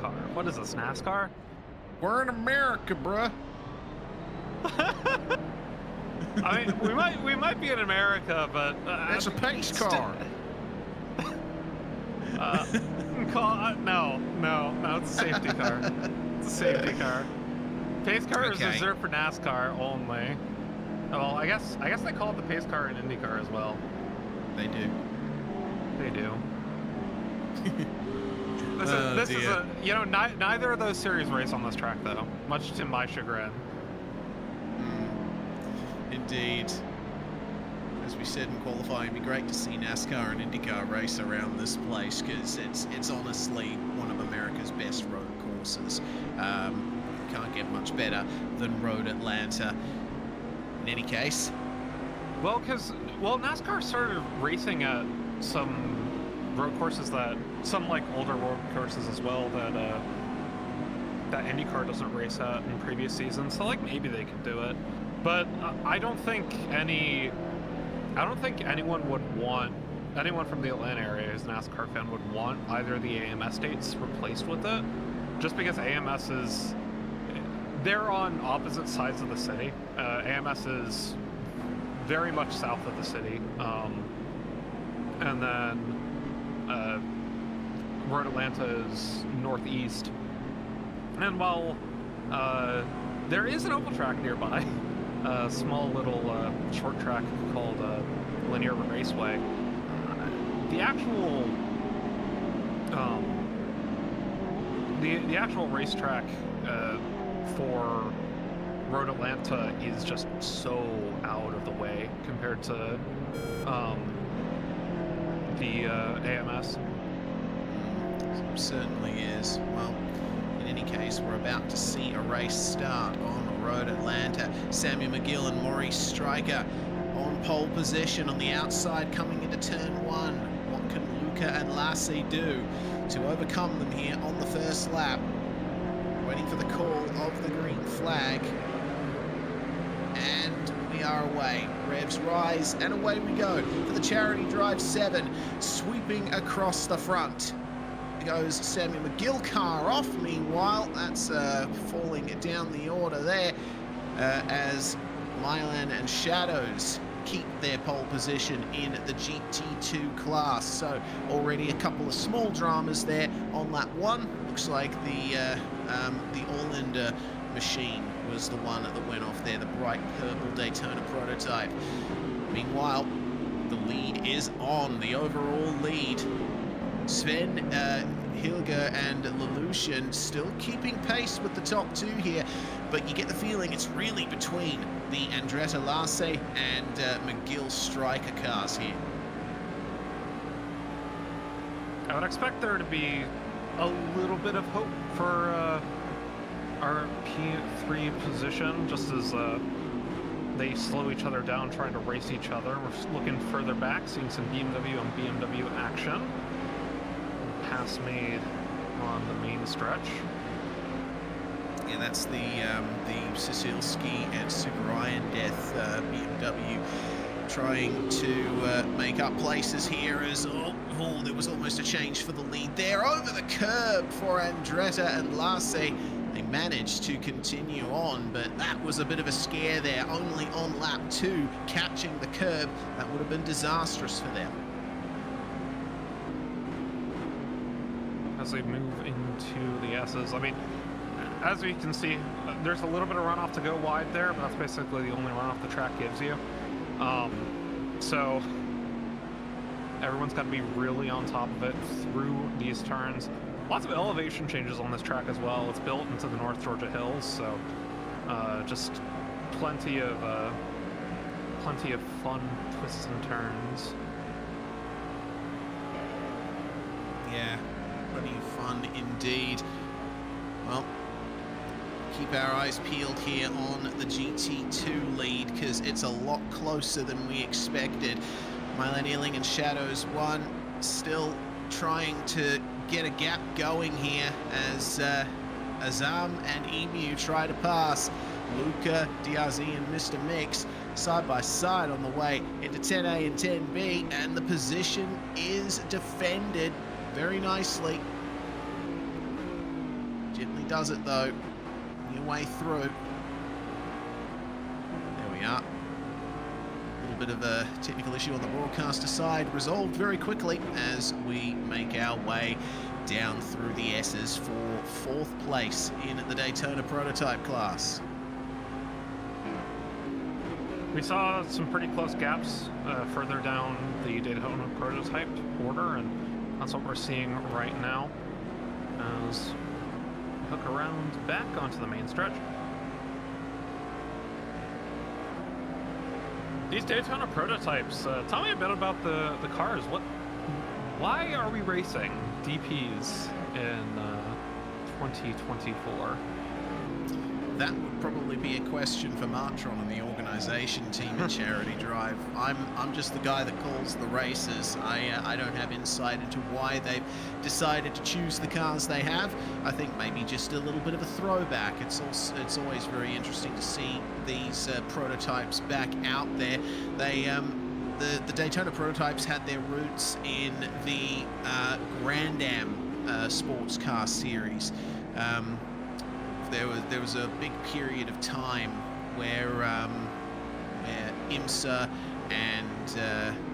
car. What is this, NASCAR? We're in America, bruh. I mean, we might be in America, but it's a pace car. No, it's a safety car. It's a safety car. Pace car is reserved for NASCAR only. Well, I guess they call it the pace car in IndyCar as well. They do. They do. This is a, you know, neither of those series race on this track though, much to my chagrin. Indeed. As we said in qualifying, it'd be great to see NASCAR and IndyCar race around this place because it's honestly one of America's best road courses. Can't get much better than Road Atlanta. In any case. Well, NASCAR started racing at some road courses some like older road courses as well that IndyCar doesn't race at in previous seasons. So like maybe they could do it, but I don't think anyone from the Atlanta area who's a NASCAR fan would want either of the AMS dates replaced with it, just because AMS is, they're on opposite sides of the city. AMS is very much south of the city, and then Road Atlanta is northeast. And while there is an oval track nearby, a small little short track called Linear Raceway, the actual racetrack for Road Atlanta is just so out of the way compared to the AMS. Certainly is. Well, in any case, we're about to see a race start on Road Atlanta. Samuel McGill and Maurice Stryker on pole position on the outside coming into turn one. What can Luca and Wassay do to overcome them here on the first lap? Waiting for the call of the green flag. And we are away. Revs rise and away we go for the charity drive 7, sweeping across the front. Goes Samuel McGill car off. Meanwhile, that's falling down the order there as Milan and Shadows keep their pole position in the GT2 class. So already a couple of small dramas there on lap 1. Looks like the Orlander machine was the one that went off there, the bright purple Daytona prototype. Meanwhile, the lead is on, the overall lead. Sven, Hilger and Lelouchen still keeping pace with the top two here, but you get the feeling it's really between the Andretta Wassay and McGill Stryker cars here. I would expect there to be a little bit of hope for our P3 position, just as they slow each other down trying to race each other. We're looking further back, seeing some BMW and BMW action. Pass made on the main stretch. Yeah, that's the Sisilski and Super Iron Death BMW trying to make up places here as there was almost a change for the lead there over the curb for Andretta and Wassay. They managed to continue on, but that was a bit of a scare there. Only on lap 2 catching the curb. That would have been disastrous for them. As they move into the S's. I mean, as we can see, there's a little bit of runoff to go wide there, but that's basically the only runoff the track gives you. So everyone's got to be really on top of it through these turns. Lots of elevation changes on this track as well. It's built into the North Georgia hills, so just plenty of fun twists and turns. Yeah. Plenty of fun indeed. Well, keep our eyes peeled here on the GT2 lead because it's a lot closer than we expected. Milan Ealing and Shadows 1 still trying to get a gap going here as Azam and Emu try to pass. Luca, Diazi and Mr. Mix side by side on the way into 10A and 10B, and the position is defended very nicely. Gently does it though. Your way through. There we are. A little bit of a technical issue on the broadcaster side, resolved very quickly as we make our way down through the S's for 4th place in the Daytona prototype class. We saw some pretty close gaps further down the Daytona prototype order, and that's what we're seeing right now as we hook around back onto the main stretch. These Daytona prototypes, tell me a bit about the cars. Why are we racing DPs in 2024? That would probably be a question for Martron and the organisation team at Charity Drive. I'm just the guy that calls the races. I don't have insight into why they've decided to choose the cars they have. I think maybe just a little bit of a throwback. It's always very interesting to see these prototypes back out there. They the Daytona prototypes had their roots in the Grand Am sports car series. There was a big period of time where IMSA and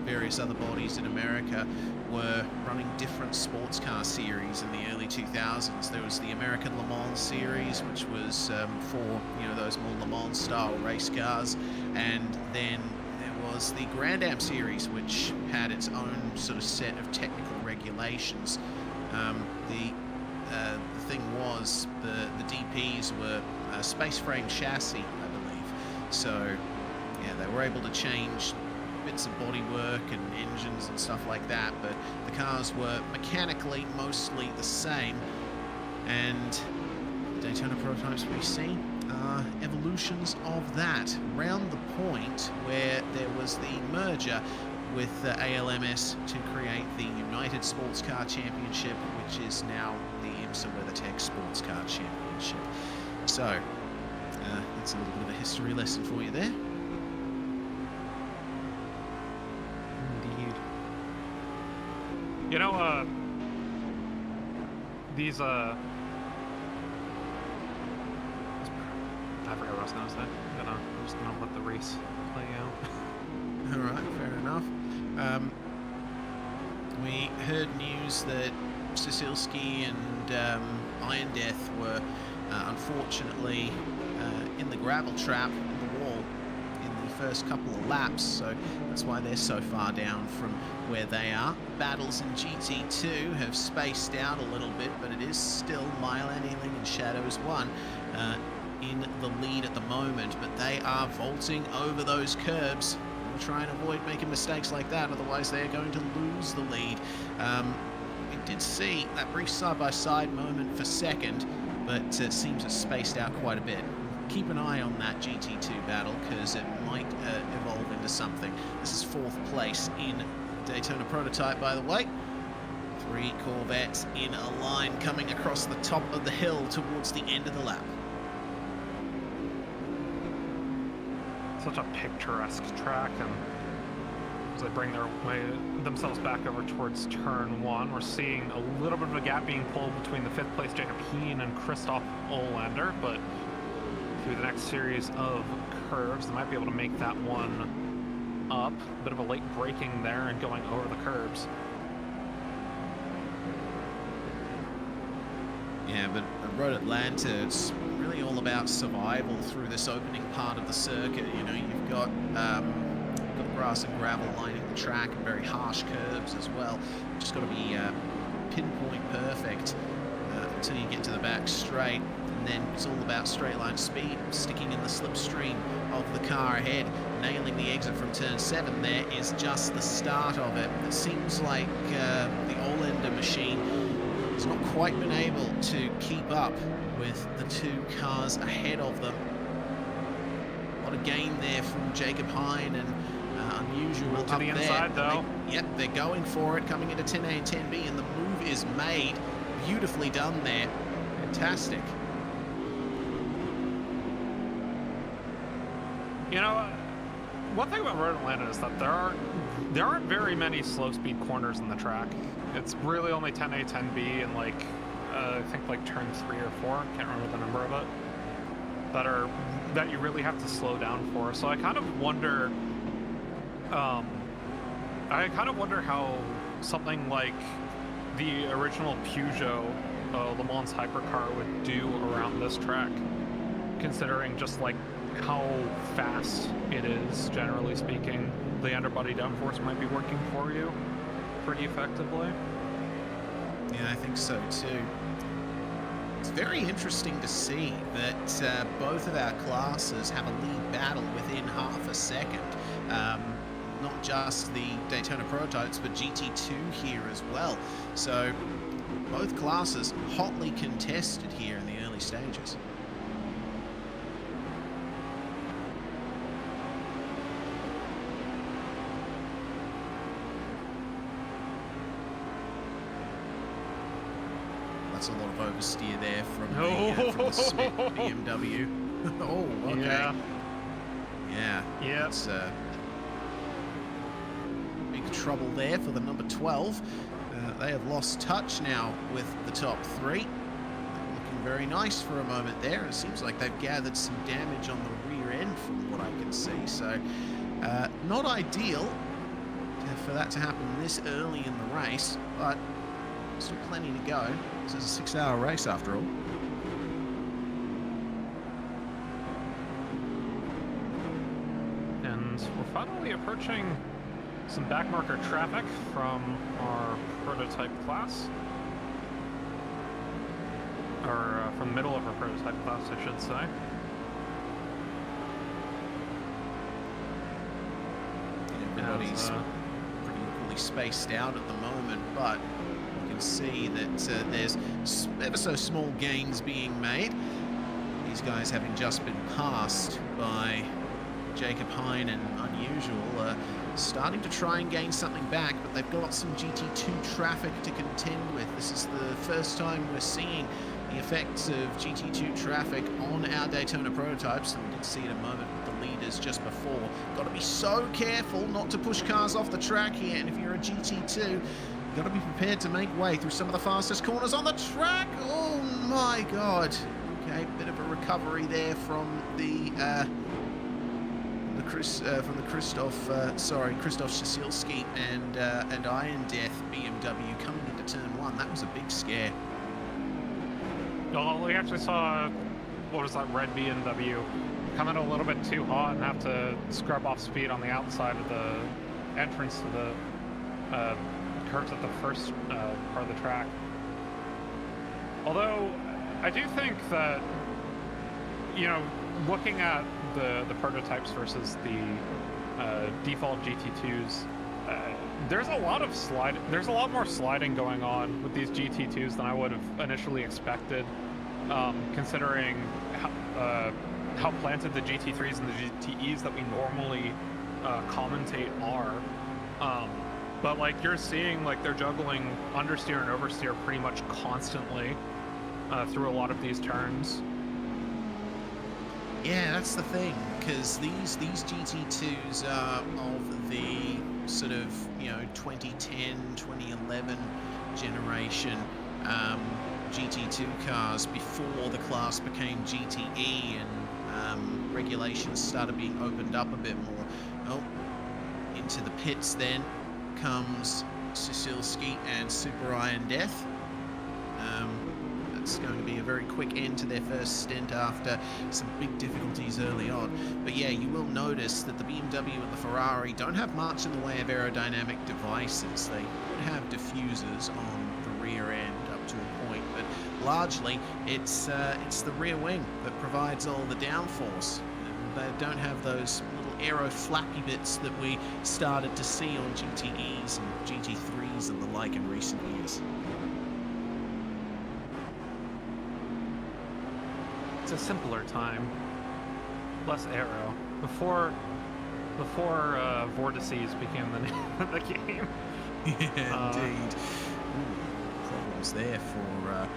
various other bodies in America were running different sports car series in the early 2000s. There was the American Le Mans series, which was for those more Le Mans style race cars, and then there was the Grand Am series, which had its own sort of set of technical regulations. The thing was the DPs were a space frame chassis, I believe. So yeah, they were able to change bits of bodywork and engines and stuff like that, but the cars were mechanically mostly the same. And Daytona prototypes we see are evolutions of that, round the point where there was the merger with ALMS to create the United Sports Car Championship, which is now the IMSA WeatherTech Sports Car Championship. So that's a little bit of a history lesson for you there. Indeed. These I forgot what I was gonna say. I'm just gonna let the race play out. All right, fair enough. We heard news that Sisilski and Iron Death were unfortunately in the gravel trap in the wall in the first couple of laps, so that's why they're so far down from where they are. Battles in GT2 have spaced out a little bit, but it is still Milan Ealing and Shadows 1 in the lead at the moment, but they are vaulting over those curbs. Try and avoid making mistakes like that, otherwise they are going to lose the lead. We did see that brief side-by-side moment for second, but it seems it's spaced out quite a bit. Keep an eye on that GT2 battle, because it might evolve into something. This is 4th place in Daytona prototype, by the way. 3 Corvettes in a line coming across the top of the hill towards the end of the lap. Such a picturesque track, and as they bring themselves back over towards turn 1, we're seeing a little bit of a gap being pulled between the 5th place Jacob Heen and Christoph Olander, but through the next series of curves, they might be able to make that one up. A bit of a late braking there and going over the curbs. Yeah, but Road Atlanta, it's really all about survival through this opening part of the circuit. You've got grass and gravel lining the track and very harsh curbs as well. Just got to be pinpoint perfect until you get to the back straight, and then it's all about straight line speed, sticking in the slipstream of the car ahead. Nailing the exit from turn 7 there is just the start of it. It seems like the Olander machine has not quite been able to keep up with the 2 cars ahead of them. A lot of gain there from Jacob Hine, and unusual up to the inside there. though. They're going for it, coming into 10A and 10B, and the move is made. Beautifully done there. Fantastic. One thing about Road Atlanta is that there aren't very many slow speed corners in the track. It's really only 10A, 10B, and like I think like turn 3 or 4, can't remember the number of it, that you really have to slow down for. So I kind of wonder, how something like the original Peugeot Le Mans hypercar would do around this track, considering just like how fast it is, generally speaking. The underbody downforce might be working for you pretty effectively. Yeah, I think so too. It's very interesting to see that both of our classes have a lead battle within half a second. Not just the Daytona prototypes, but GT2 here as well. So both classes hotly contested here in the early stages. That's a lot of oversteer there from the Smith BMW. Oh, okay. Yeah. It's big trouble there for the number 12. They have lost touch now with the top 3. Looking very nice for a moment there. It seems like they've gathered some damage on the rear end from what I can see. So not ideal for that to happen this early in the race, but still plenty to go. This is a 6-hour race after all. And we're finally approaching some backmarker traffic from our prototype class. Or from the middle of our prototype class, I should say. Everybody's pretty equally spaced out at the moment, but you can see that there's ever so small gains being made. These guys having just been passed by Jacob Hine and Unusual, starting to try and gain something back, but they've got some GT2 traffic to contend with. This is the first time we're seeing the effects of GT2 traffic on our Daytona prototypes, and we did see it a moment with the leaders just before. Got to be so careful not to push cars off the track here, and if you're a GT2, you've got to be prepared to make way through some of the fastest corners on the track. Oh my god. Okay, bit of a recovery there from the Christoph Szysilski and Iron Death BMW coming into turn 1. That was a big scare. Well, we actually saw, what was that, red BMW come in a little bit too hot and have to scrub off speed on the outside of the entrance to the curves at the first part of the track. Although, I do think that, you know, looking at the prototypes versus the default GT2s, there's a lot more sliding going on with these GT2s than I would have initially expected, considering how planted the GT3s and the GTEs that we normally commentate are. But like you're seeing, like they're juggling understeer and oversteer pretty much constantly through a lot of these turns. Yeah, that's the thing, because these GT2s are of the sort of, you know, 2010, 2011 generation GT2 cars before the class became GTE and regulations started being opened up a bit more. Oh, into the pits then comes Szysilski and Super Iron Death. It's going to be a very quick end to their first stint after some big difficulties early on. But yeah, you will notice that the BMW and the Ferrari don't have much in the way of aerodynamic devices. They would have diffusers on the rear end up to a point, but largely it's the rear wing that provides all the downforce. They don't have those little aero flappy bits that we started to see on GTEs and GT3s and the like in recent years. It's a simpler time, less aero. Before vortices became the name of the game. Yeah, indeed. Ooh, problems there for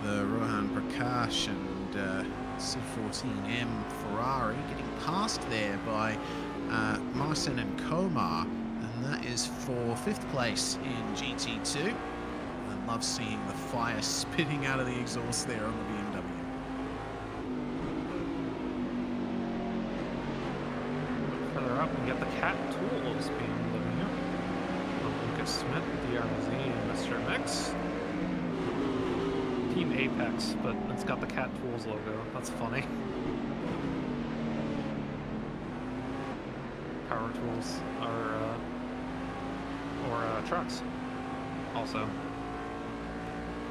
the Rohan Prakash and C14M Ferrari, getting passed there by Marcin and Komar, and that is for 5th place in GT2. love seeing the fire spitting out of the exhaust there on the BMW. Further up, we get the cat tools being living here. Lucas Smith, DRZ, and Mr. Mix. Team Apex, but it's got the cat tools logo. That's funny. Power tools are, or trucks. Also,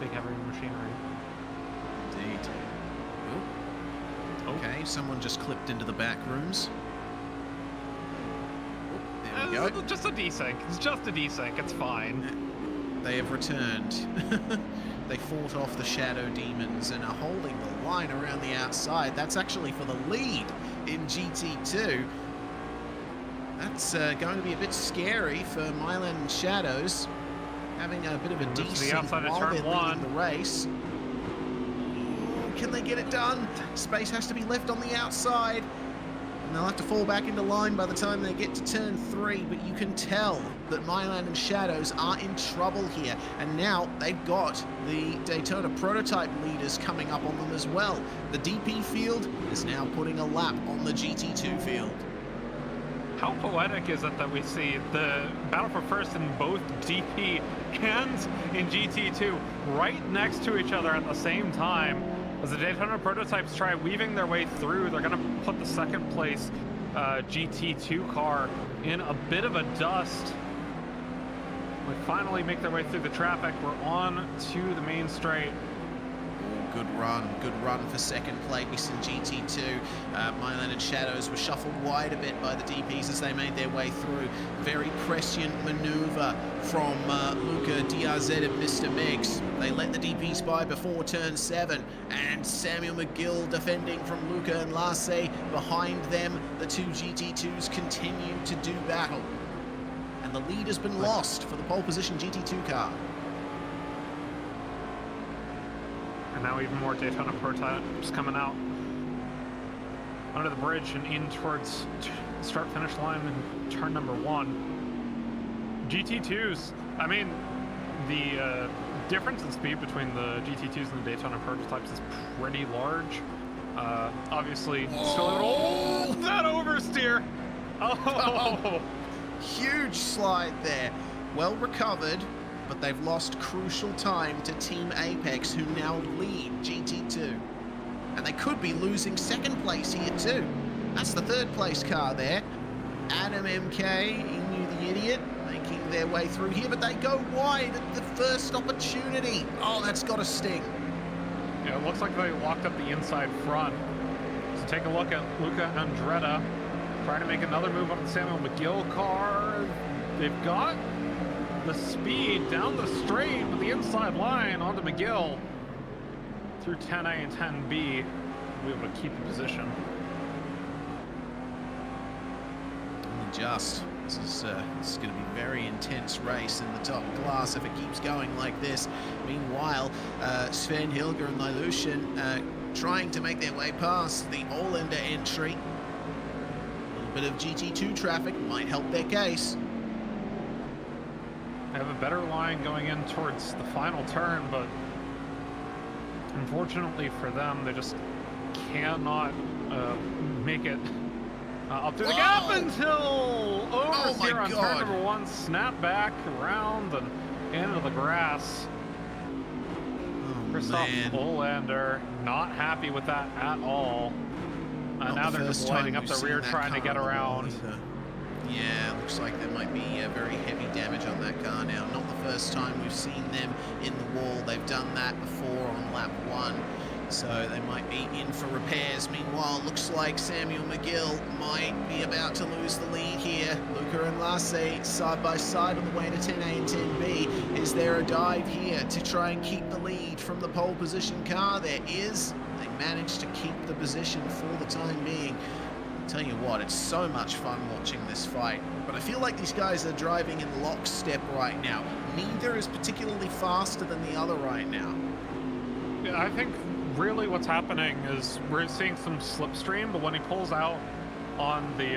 big heavy machinery. Indeed. Oh. Okay, someone just clipped into the back rooms. Oh, there we go. Just a desync. It's just a desync. It's fine. They have returned. They fought off the shadow demons and are holding the line around the outside. That's actually for the lead in GT2. That's going to be a bit scary for Mylan and Shadows, having a bit of a desync while they're leading the race. Ooh, can they get it done? Space has to be left on the outside, and they'll have to fall back into line by the time they get to turn 3, but you can tell that Mylan and Shadows are in trouble here, and now they've got the Daytona prototype leaders coming up on them as well. The DP field is now putting a lap on the GT2 field. How poetic is it that we see the battle for first in both DP and in GT2 right next to each other at the same time? As the Daytona prototypes try weaving their way through, they're going to put the second place GT2 car in a bit of a dust. We finally make their way through the traffic. We're on to the main straight. Good run for second place in GT2. Mylan and Shadows were shuffled wide a bit by the DPs as they made their way through. Very prescient maneuver from Luca, DRZ and Mr. Mix. They let the DPs by before turn 7, and Samuel McGill defending from Luca and Wassay. Behind them, the two GT2s continue to do battle. And the lead has been lost for the pole position GT2 car. And now even more Daytona prototypes coming out under the bridge and in towards start-finish line in turn number 1. GT2s, I mean, the difference in speed between the GT2s and the Daytona prototypes is pretty large. Obviously, still a little... that oversteer! Oh! Huge slide there. Well recovered. But they've lost crucial time to Team Apex, who now lead GT2. And they could be losing second place here too. That's the third place car there. Adam MK, you the idiot, making their way through here, but they go wide at the first opportunity. Oh, that's got to sting. Yeah, it looks like they locked up the inside front. So take a look at Luca Andretta trying to make another move on the Samuel McGill car. They've got the speed down the straight with the inside line onto McGill through 10A and 10B, be able to keep the position. Only just. This is going to be a very intense race in the top class if it keeps going like this. Meanwhile, Sven Hilger and Lilushin trying to make their way past the All-Ender entry. A little bit of GT2 traffic might help their case. They have a better line going in towards the final turn, but unfortunately for them, they just cannot make it up through the gap until Oversteer on turn number 1, snap back around and into the grass. Christoph Olander not happy with that at all. Now they're just lining up the rear trying to get around. Yeah, looks like there might be very heavy damage on that car now. Not the first time we've seen them in the wall. They've done that before on lap 1, so they might be in for repairs. Meanwhile, looks like Samuel McGill might be about to lose the lead here. Luca and Wassay side by side on the way to 10A and 10B. Is there a dive here to try and keep the lead from the pole position car? There is. They managed to keep the position for the time being. Tell you what, it's so much fun watching this fight, but I feel like these guys are driving in lockstep right now. Neither is particularly faster than the other right now. Yeah, I think really what's happening is we're seeing some slipstream, but when he pulls out on the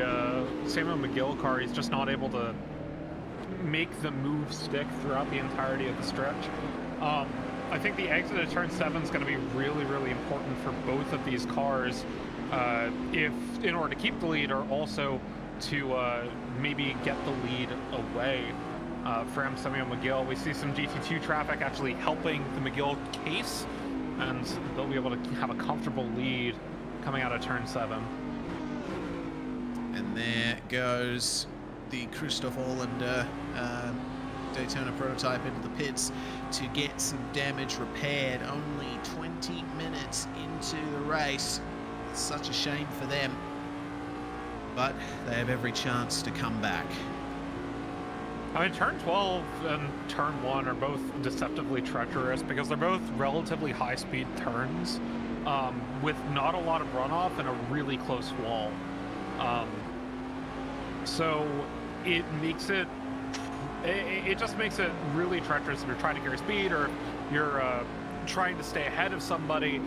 Samuel McGill car, he's just not able to make the move stick throughout the entirety of the stretch. I think the exit at turn 7 is going to be really, really important for both of these cars, if in order to keep the lead, or also to maybe get the lead away from Samuel McGill. We see some GT2 traffic actually helping the McGill case, and they'll be able to have a comfortable lead coming out of turn 7. And there goes the Christoph Orlander Daytona prototype into the pits to get some damage repaired. Only 20 minutes into the race. It's such a shame for them, but they have every chance to come back. I mean, turn 12 and turn 1 are both deceptively treacherous because they're both relatively high-speed turns with not a lot of runoff and a really close wall. So it makes it just makes it really treacherous if you're trying to carry speed, or you're trying to stay ahead of somebody.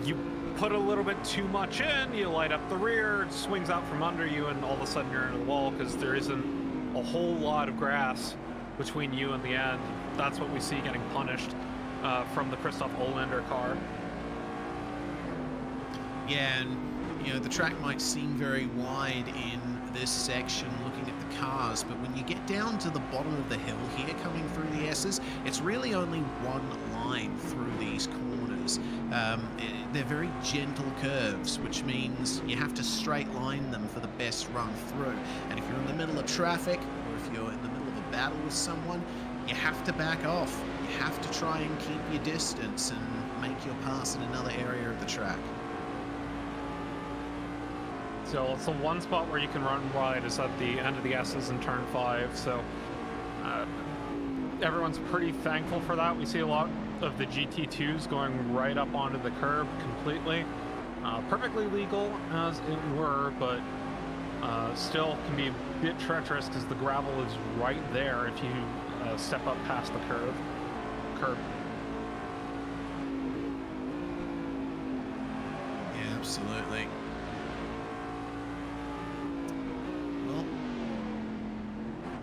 You put a little bit too much in, you light up the rear, it swings out from under you, and all of a sudden you're into the wall because there isn't a whole lot of grass between you and the end. That's what we see getting punished from the Christoph Olander car. Yeah, and you know, the track might seem very wide in this section looking at the cars, but when you get down to the bottom of the hill here coming through the S's, it's really only one line through these corners. They're very gentle curves, which means you have to straight line them for the best run through. And if you're in the middle of traffic, or if you're in the middle of a battle with someone, you have to back off. You have to try and keep your distance and make your pass in another area of the track. So it's the one spot where you can run wide is at the end of the S's in turn 5. So everyone's pretty thankful for that. We see a lot of the GT2s going right up onto the curb completely. Perfectly legal as it were, but still can be a bit treacherous because the gravel is right there if you step up past the curb. Yeah, absolutely.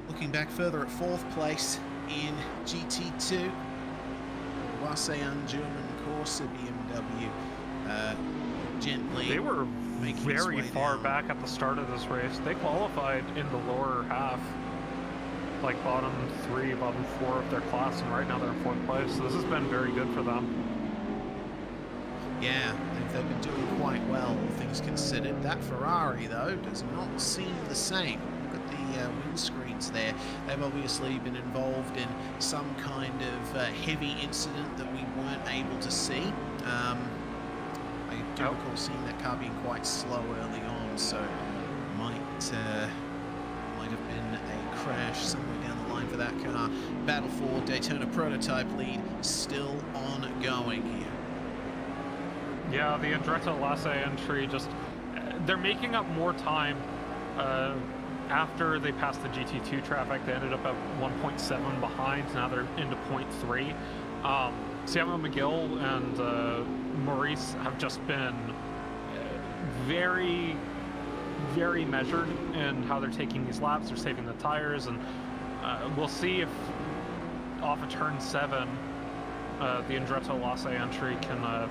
Looking back further at 4th place in GT2, Wassay German Corsa BMW gently. They were very far back at the start of this race. They qualified in the lower half, like bottom 3, bottom 4 of their class, and right now they're in 4th place. So this has been very good for them. Yeah, they've been doing quite well, all things considered. That Ferrari, though, does not seem the same. Look at the windscreens there. They've obviously been involved in some kind of heavy incident that we weren't able to see. I do recall seeing that car being quite slow early on, so might have been a crash somewhere down the line for that car. Battle for Daytona prototype lead still ongoing here. Yeah, the Andretta Wassay entry just, they're making up more time after they passed the GT2 traffic. They ended up at 1.7 behind. Now they're into 0.3. Samuel McGill and Maurice have just been very, very measured in how they're taking these laps. They're saving the tires, and we'll see if off of turn 7, the Andretta Wassay entry can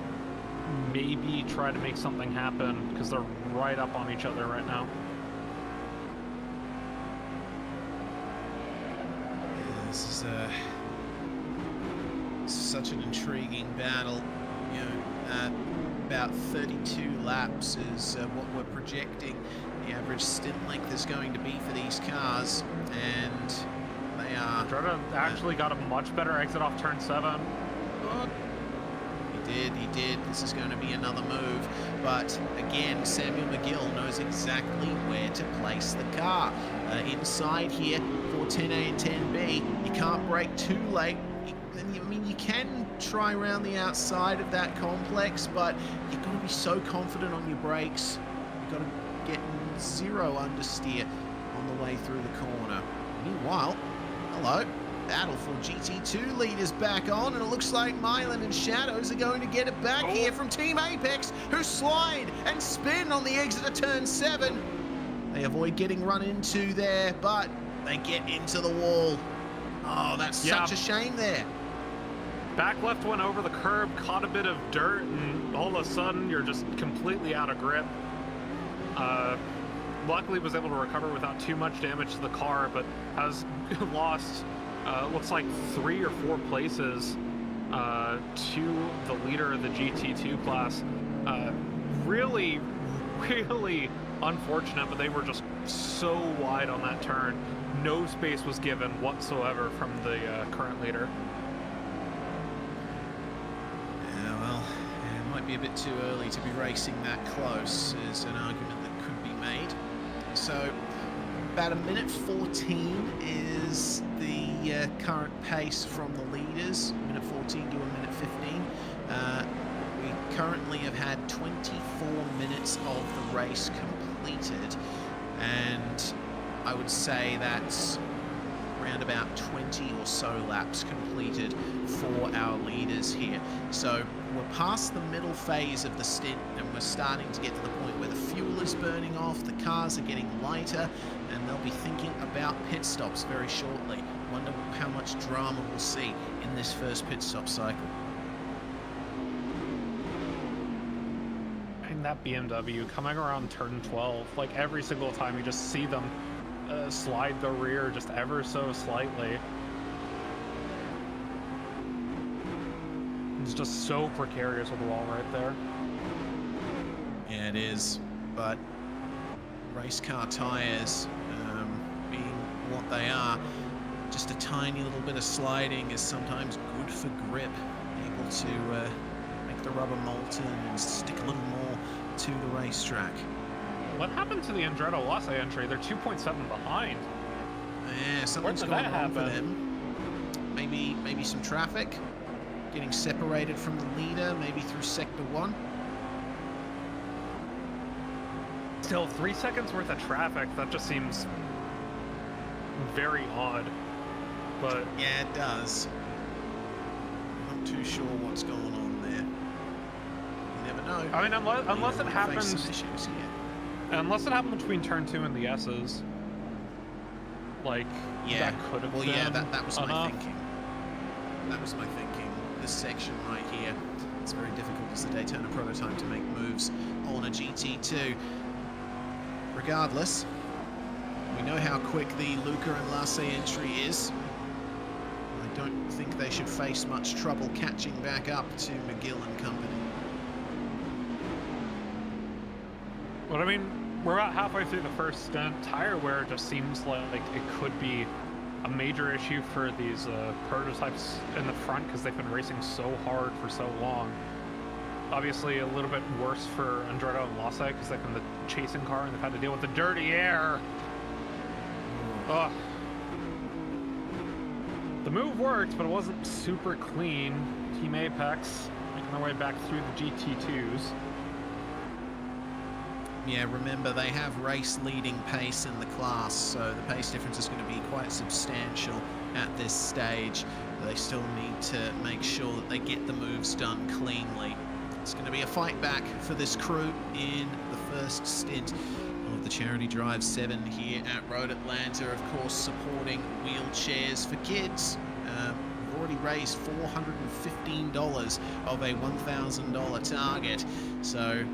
maybe try to make something happen, because they're right up on each other right now. Yeah, this is such an intriguing battle. You know, about 32 laps is what we're projecting the average stint length is going to be for these cars, and they are. Andretta actually got a much better exit off turn 7. He did. This is going to be another move. But again, Samuel McGill knows exactly where to place the car. Inside here for 10A and 10B, you can't brake too late. I mean, you can try around the outside of that complex, but you've got to be so confident on your brakes. You've got to get 0 understeer on the way through the corner. Meanwhile, hello. Battle for GT2 leaders back on, and it looks like Mylan and Shadows are going to get it back here from Team Apex, who slide and spin on the exit of turn 7. They avoid getting run into there, but they get into the wall. Oh, that's such a shame there. back left went over the curb, caught a bit of dirt, and all of a sudden you're just completely out of grip. Luckily was able to recover without too much damage to the car, but has lost, looks like 3 or 4 places to the leader of the GT2 class. Really unfortunate, but they were just so wide on that turn. No space was given whatsoever from the current leader. Yeah, well, it might be a bit too early to be racing that close, is an argument that could be made. So, about a minute 14 is the current pace from the leaders. Minute 14 to a minute 15. We currently have had 24 minutes of the race completed, and I would say that's around about 20 or so laps completed for our leaders here. So we're past the middle phase of the stint, and we're starting to get to the point where the fuel is burning off, the cars are getting lighter, and they'll be thinking about pit stops very shortly. Wonder how much drama we'll see in this first pit stop cycle. And that BMW coming around turn 12, like every single time you just see them slide the rear just ever so slightly. It's just so precarious with the wall right there. Yeah, it is, but race car tires, being what they are, just a tiny little bit of sliding is sometimes good for grip, able to make the rubber molten and stick a little more to the racetrack. What happened to the Andretta Wassay entry? They're 2.7 behind. Yeah, something's gone wrong for them. Maybe some traffic, getting separated from the leader, maybe through sector 1. Still, 3 seconds worth of traffic, that just seems very odd. But yeah, it does. Not too sure what's going on there. You never know. I mean, unless it happens, issues here. Unless it happened between turn 2 and the S's, like yeah, that could have well, been. yeah, that was my thinking. That was my thinking. This section right here, it's very difficult as the Daytona prototype to make moves on a GT2. Regardless, we know how quick the Luca and Wassay entry is. I don't think they should face much trouble catching back up to McGill and company. But I mean, we're about halfway through the first stint. Tire wear just seems like it could be a major issue for these prototypes in the front because they've been racing so hard for so long. Obviously, a little bit worse for Andretta and Wassay because they've been the chasing car and they've had to deal with the dirty air. Ugh. The move worked, but it wasn't super clean. Team Apex making their way back through the GT2s. Yeah, remember, they have race-leading pace in the class, so the pace difference is going to be quite substantial at this stage. They still need to make sure that they get the moves done cleanly. It's going to be a fight back for this crew in the first stint of the Charity Drive 7 here at Road Atlanta, of course, supporting wheelchairs for kids. We've already raised $415 of a $1,000 target, so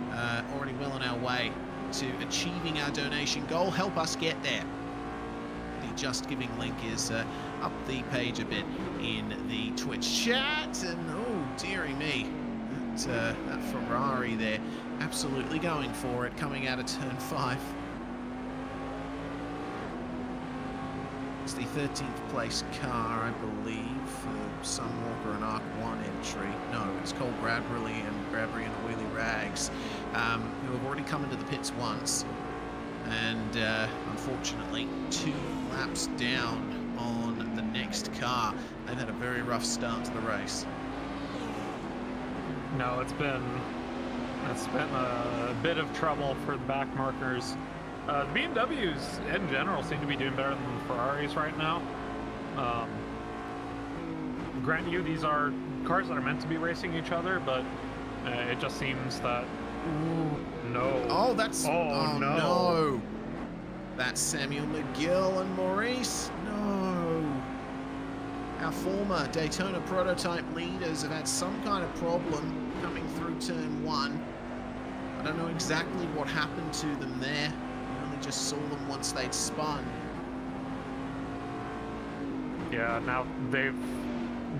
already well on our way to achieving our donation goal. Help us get there. The Just Giving link is up the page a bit in the Twitch chat, and oh dearie me, that Ferrari there absolutely going for it, coming out of turn 5. It's the 13th place car, I believe, for Sunwalker and Arc 1 entry. No, it's Cole Bradbury and Wheelie Rags, who have already come into the pits once, and unfortunately 2 laps down on the next car. They've had a very rough start to the race. No, it's been a bit of trouble for the back markers. The BMWs in general seem to be doing better than the Ferraris right now. Grant you, these are cars that are meant to be racing each other, but it just seems that... Ooh, no. Oh, that's... Oh, no. That's Samuel McGill and Maurice. No. our former Daytona prototype leaders have had some kind of problem coming through turn 1. I don't know exactly what happened to them there. We only just saw them once they'd spun. Yeah, now they've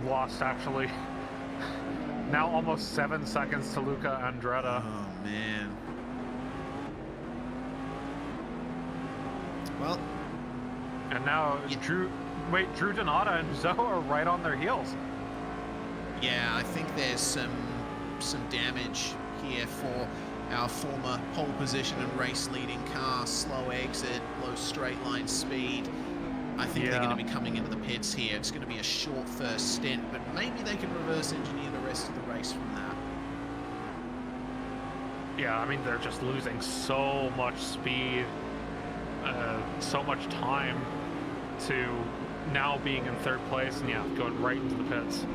lost actually. Now almost 7 seconds to Luca Andretta. Oh, man. Well. And now Drew Denada and Zoe are right on their heels. Yeah, I think there's some damage here for our former pole position and race leading car. Slow exit, low straight line speed. I think they're going to be coming into the pits here. It's going to be a short first stint, but maybe they can reverse engineer the rest of the race from that. Yeah, I mean, they're just losing so much speed, so much time to now being in 3rd place and going right into the pits.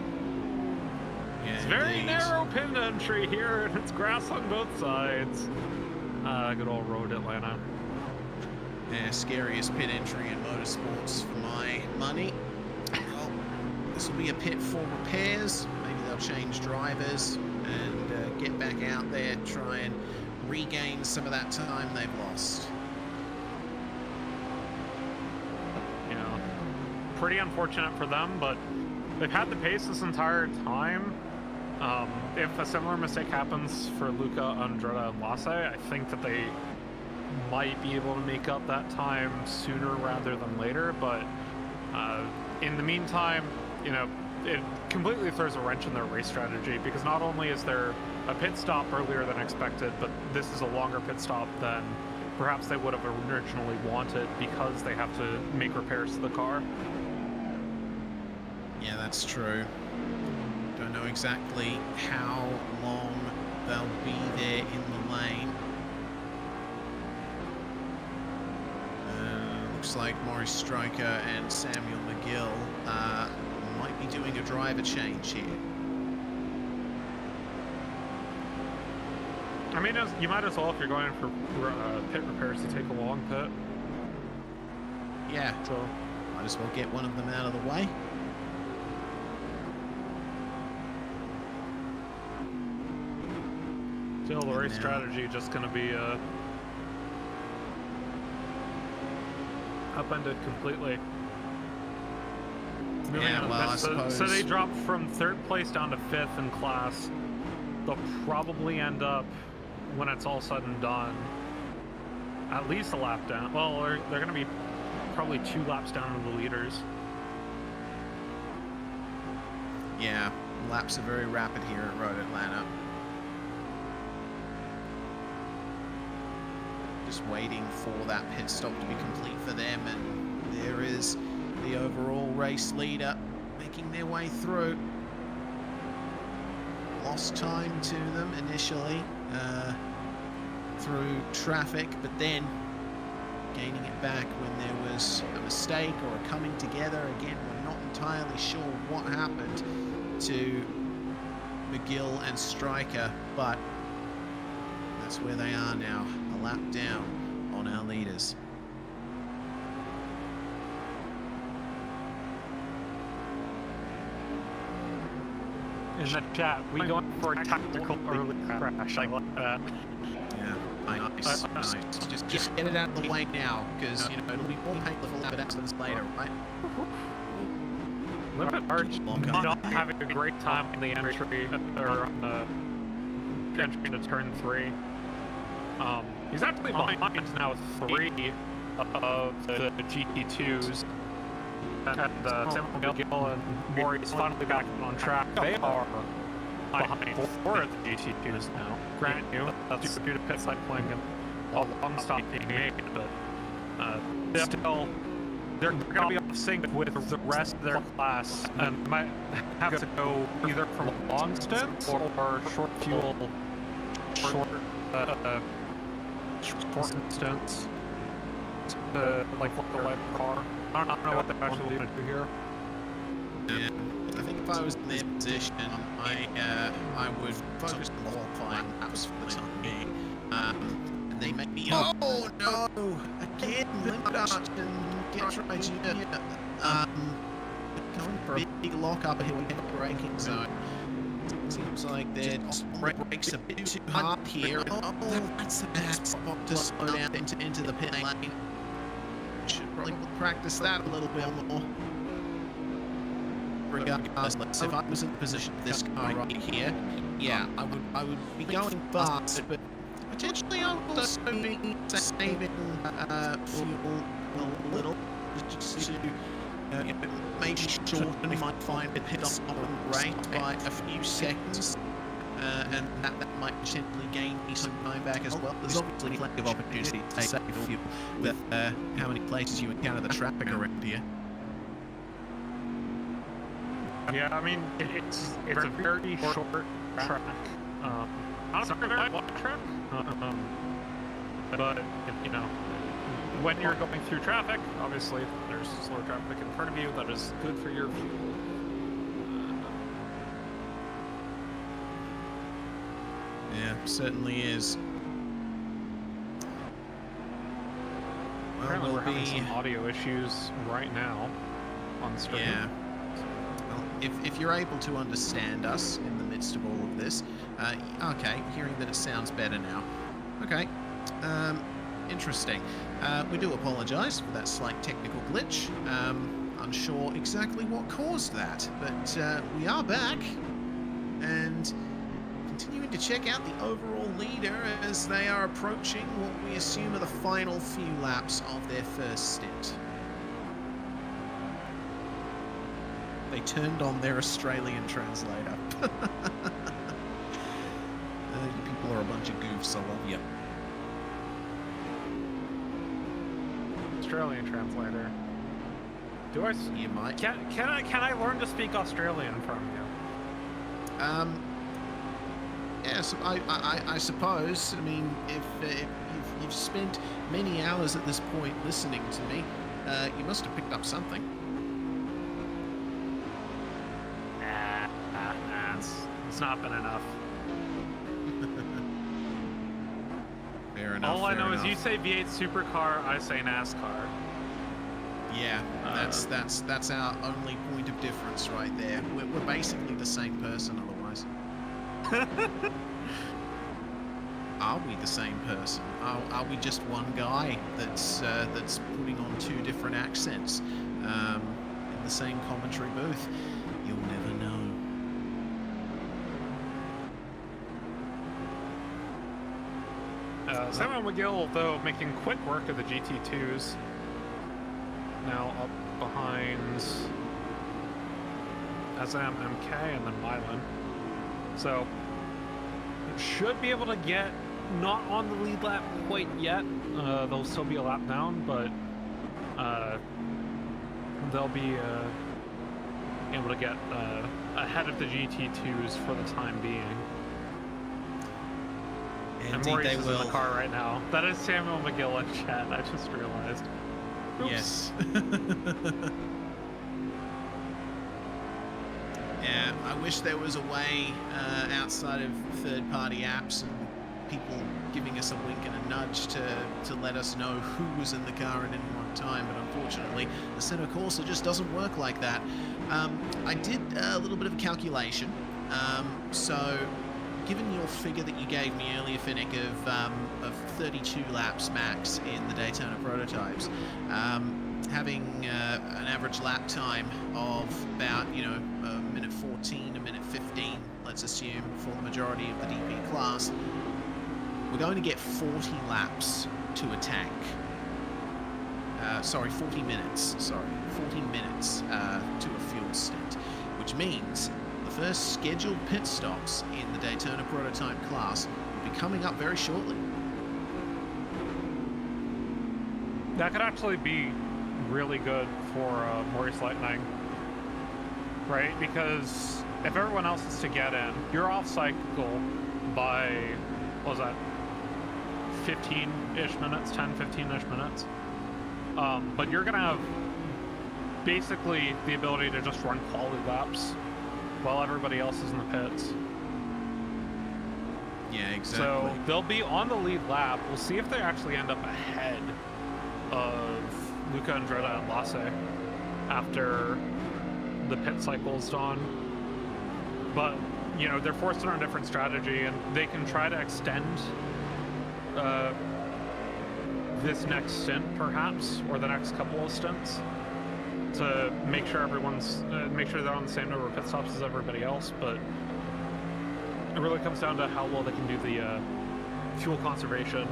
Yeah, it's very narrow pit entry here, and it's grass on both sides. Good old road Atlanta. Yeah, scariest pit entry in motorsports for my money. Well, this will be a pit for repairs. Maybe they'll change drivers and get back out there, try and regain some of that time they've lost. Yeah, pretty unfortunate for them, but they've had the pace this entire time. If a similar mistake happens for Luca Andretta and Wassay, I think that they might be able to make up that time sooner rather than later, but in the meantime, you know, it completely throws a wrench in their race strategy, because not only is there a pit stop earlier than expected, but this is a longer pit stop than perhaps they would have originally wanted, because they have to make repairs to the car. Yeah, that's true. Don't know exactly how long they'll be there in the lane. Looks like Maurice Stryker and Samuel McGill might be doing a driver change here. I mean, you might as well, if you're going for pit repairs, to take a long pit. Yeah, so might as well get one of them out of the way. Still, the race strategy just going to be upended completely. Yeah, well, I suppose. So they drop from 3rd place down to 5th in class. They'll probably end up, when it's all said and done, at least a lap down. Well, they're going to be probably 2 laps down to the leaders. Yeah, laps are very rapid here at Road Atlanta. Just waiting for that pit stop to be complete for them, and there is the overall race leader making their way through. Lost time to them initially through traffic, but then gaining it back when there was a mistake or a coming together. Again, we're not entirely sure what happened to McGill and Stryker, but that's where they are now, a lap down on our leaders. In the chat, we going for a tactical early crash. I like that. Yeah, nice. Just get it out of the way now, because you know it'll be more painful for accidents later, right? Limpetarch not having a great time in the entry or entry into turn 3. He's actually behind now 3 of the GT2s. And Samuel McGill and Maurice finally back on track. They are behind 4 of the GT2s now. Grant you, that's due to pit cycling and a long stop being made, but still, they're going to be off sync with the rest of their class and might have to go either from a long stint or short fuel, short stints, like the light car. I don't know what they're actually going to do here. Yeah, I think if I was in their position, I would focus on qualifying laps for the time being. And they may be. Oh no! Again, Limpetarch and Get Right Junior going for a big lock up here in the braking zone. Seems like they're brakes a bit too hard here. Oh, that's a bad spot to slow down into the pit lane. Should probably practice that a little bit more. Regardless, if I was in the position of this car right here, yeah, I would be going fast, but potentially I would also be saving fuel a little, just to make sure that I might find a pit stop rate by a few seconds, and that might potentially gain me some time back as well. There's obviously plenty of opportunity to save fuel with how many places you encounter the traffic around here. Yeah, I mean, it's a very short track. Not a very wide track, but, you know, when you're going through traffic, obviously there's slower traffic in front of you that is good for your fuel. Yeah, certainly is. Well, Apparently we're having some audio issues right now on stream. Yeah. Well, if you're able to understand us in the midst of all of this, okay, hearing that it sounds better now. Okay, interesting. We do apologise for that slight technical glitch. Unsure exactly what caused that, but we are back and continuing to check out the overall leader as they are approaching what we assume are the final few laps of their first stint. They turned on their Australian translator. You people are a bunch of goofs, I love you. Australian translator. Do I? You might. Can I learn to speak Australian from you? Yes, I suppose. I mean, if you've spent many hours at this point listening to me, you must have picked up something. It's not been enough. Fair enough. All I know is you say V8 supercar, I say NASCAR. Yeah, that's our only point of difference right there. We're basically the same person otherwise. Are we the same person? Are we just one guy that's putting on two different accents in the same commentary booth? You'll never know. Samuel McGill, though, making quick work of the GT2s. Now up behind SMMK and then Milan. So should be able to get not on the lead lap quite yet. They'll still be a lap down, but they'll be able to get ahead of the GT2s for the time being. And Maurice is in the car right now. That is Samuel McGill in chat, I just realized. Oops. Yes. Yeah, I wish there was a way outside of third-party apps and people giving us a wink and a nudge to let us know who was in the car at any one time, but unfortunately the Senna Corsa just doesn't work like that. I did a little bit of a calculation. So given your figure that you gave me earlier, Finnick, of 32 laps max in the Daytona prototypes, having an average lap time of about, a minute 14, a minute 15, let's assume, for the majority of the DP class, we're going to get 40 laps to a tank. 40 minutes, 40 minutes to a fuel stint, which means the first scheduled pit stops in the Daytona prototype class will be coming up very shortly. That could actually be really good for Maurice Lightning, right? Because if everyone else is to get in, you're off cycle by, what was that, 15-ish minutes, 10, 15-ish minutes. But you're going to have basically the ability to just run quality laps while everybody else is in the pits. Yeah, exactly. So they'll be on the lead lap. We'll see if they actually end up ahead of Luca Andretta and Wassay after the pit cycles done. But, you know, they're forced on a different strategy, and they can try to extend this next stint, perhaps, or the next couple of stints, to make sure everyone's, make sure they're on the same number of pit stops as everybody else. But it really comes down to how well they can do the fuel conservation.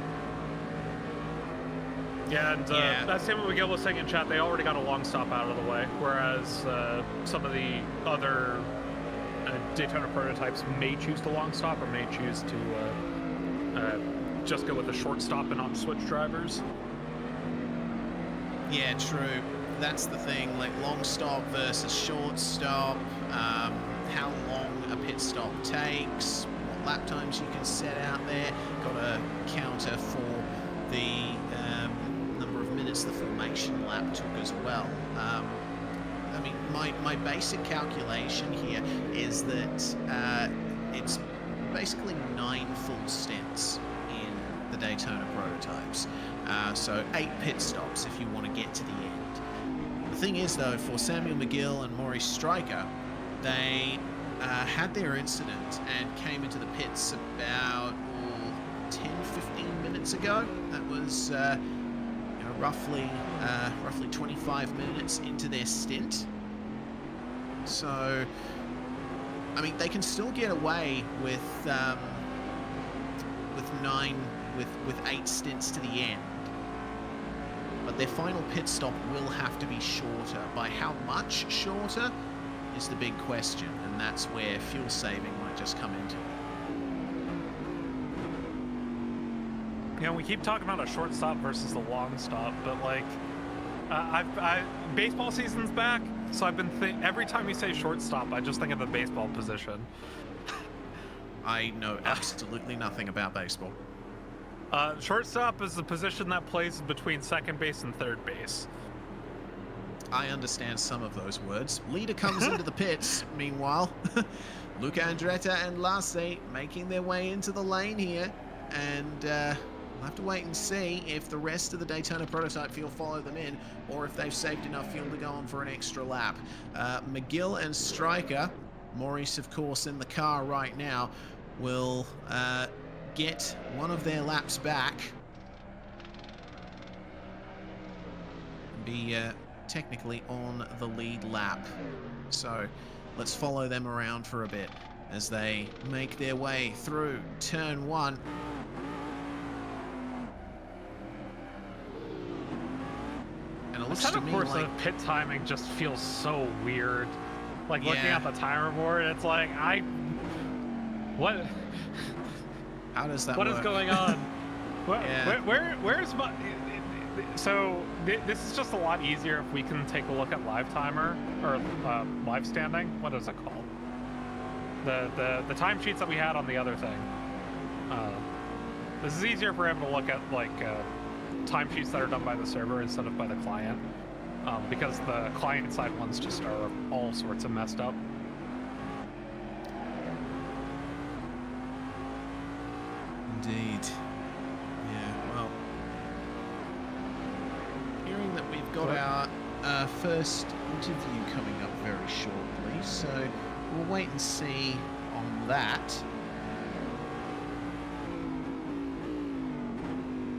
Yeah, and that's same what Miguel was saying in chat. They already got a long stop out of the way, whereas some of the other Daytona prototypes may choose to long stop or may choose to just go with a short stop and not switch drivers. Yeah, true. That's the thing, like long stop versus short stop, how long a pit stop takes, what lap times you can set out there. Got a counter for the number of minutes the formation lap took as well. I mean, my basic calculation here is that it's basically 9 full stints in the Daytona prototypes. So 8 pit stops if you want to get to the end. The thing is, though, for Samuel McGill and Maurice Stryker, they had their incident and came into the pits about 10-15 minutes ago. That was roughly 25 minutes into their stint. So, I mean, they can still get away with 8 stints to the end, but their final pit stop will have to be shorter. By how much shorter is the big question, and that's where fuel saving might just come into it. You know, we keep talking about a short stop versus the long stop, but like, baseball season's back, so I've been every time you say short stop, I just think of the baseball position. I know absolutely nothing about baseball. Shortstop is the position that plays between second base and third base. I understand some of those words. Leader comes into the pits, meanwhile. Luca Andretta and Wassay making their way into the lane here, and we'll have to wait and see if the rest of the Daytona prototype field follow them in, or if they've saved enough fuel to go on for an extra lap. McGill and Stryker, Maurice, of course, in the car right now, will get one of their laps back and be technically on the lead lap. So let's follow them around for a bit as they make their way through turn 1. And it looks to me like pit timing just feels so weird. Like looking at the timer board, it's like what? How does that work? What is going on? Where's my? So this is just a lot easier if we can take a look at live timer or live standing. What is it called? The timesheets that we had on the other thing. This is easier if we're able to look at like timesheets that are done by the server instead of by the client, because the client side ones just are all sorts of messed up. Indeed. Yeah, well, hearing that we've got our first interview coming up very shortly, so we'll wait and see on that.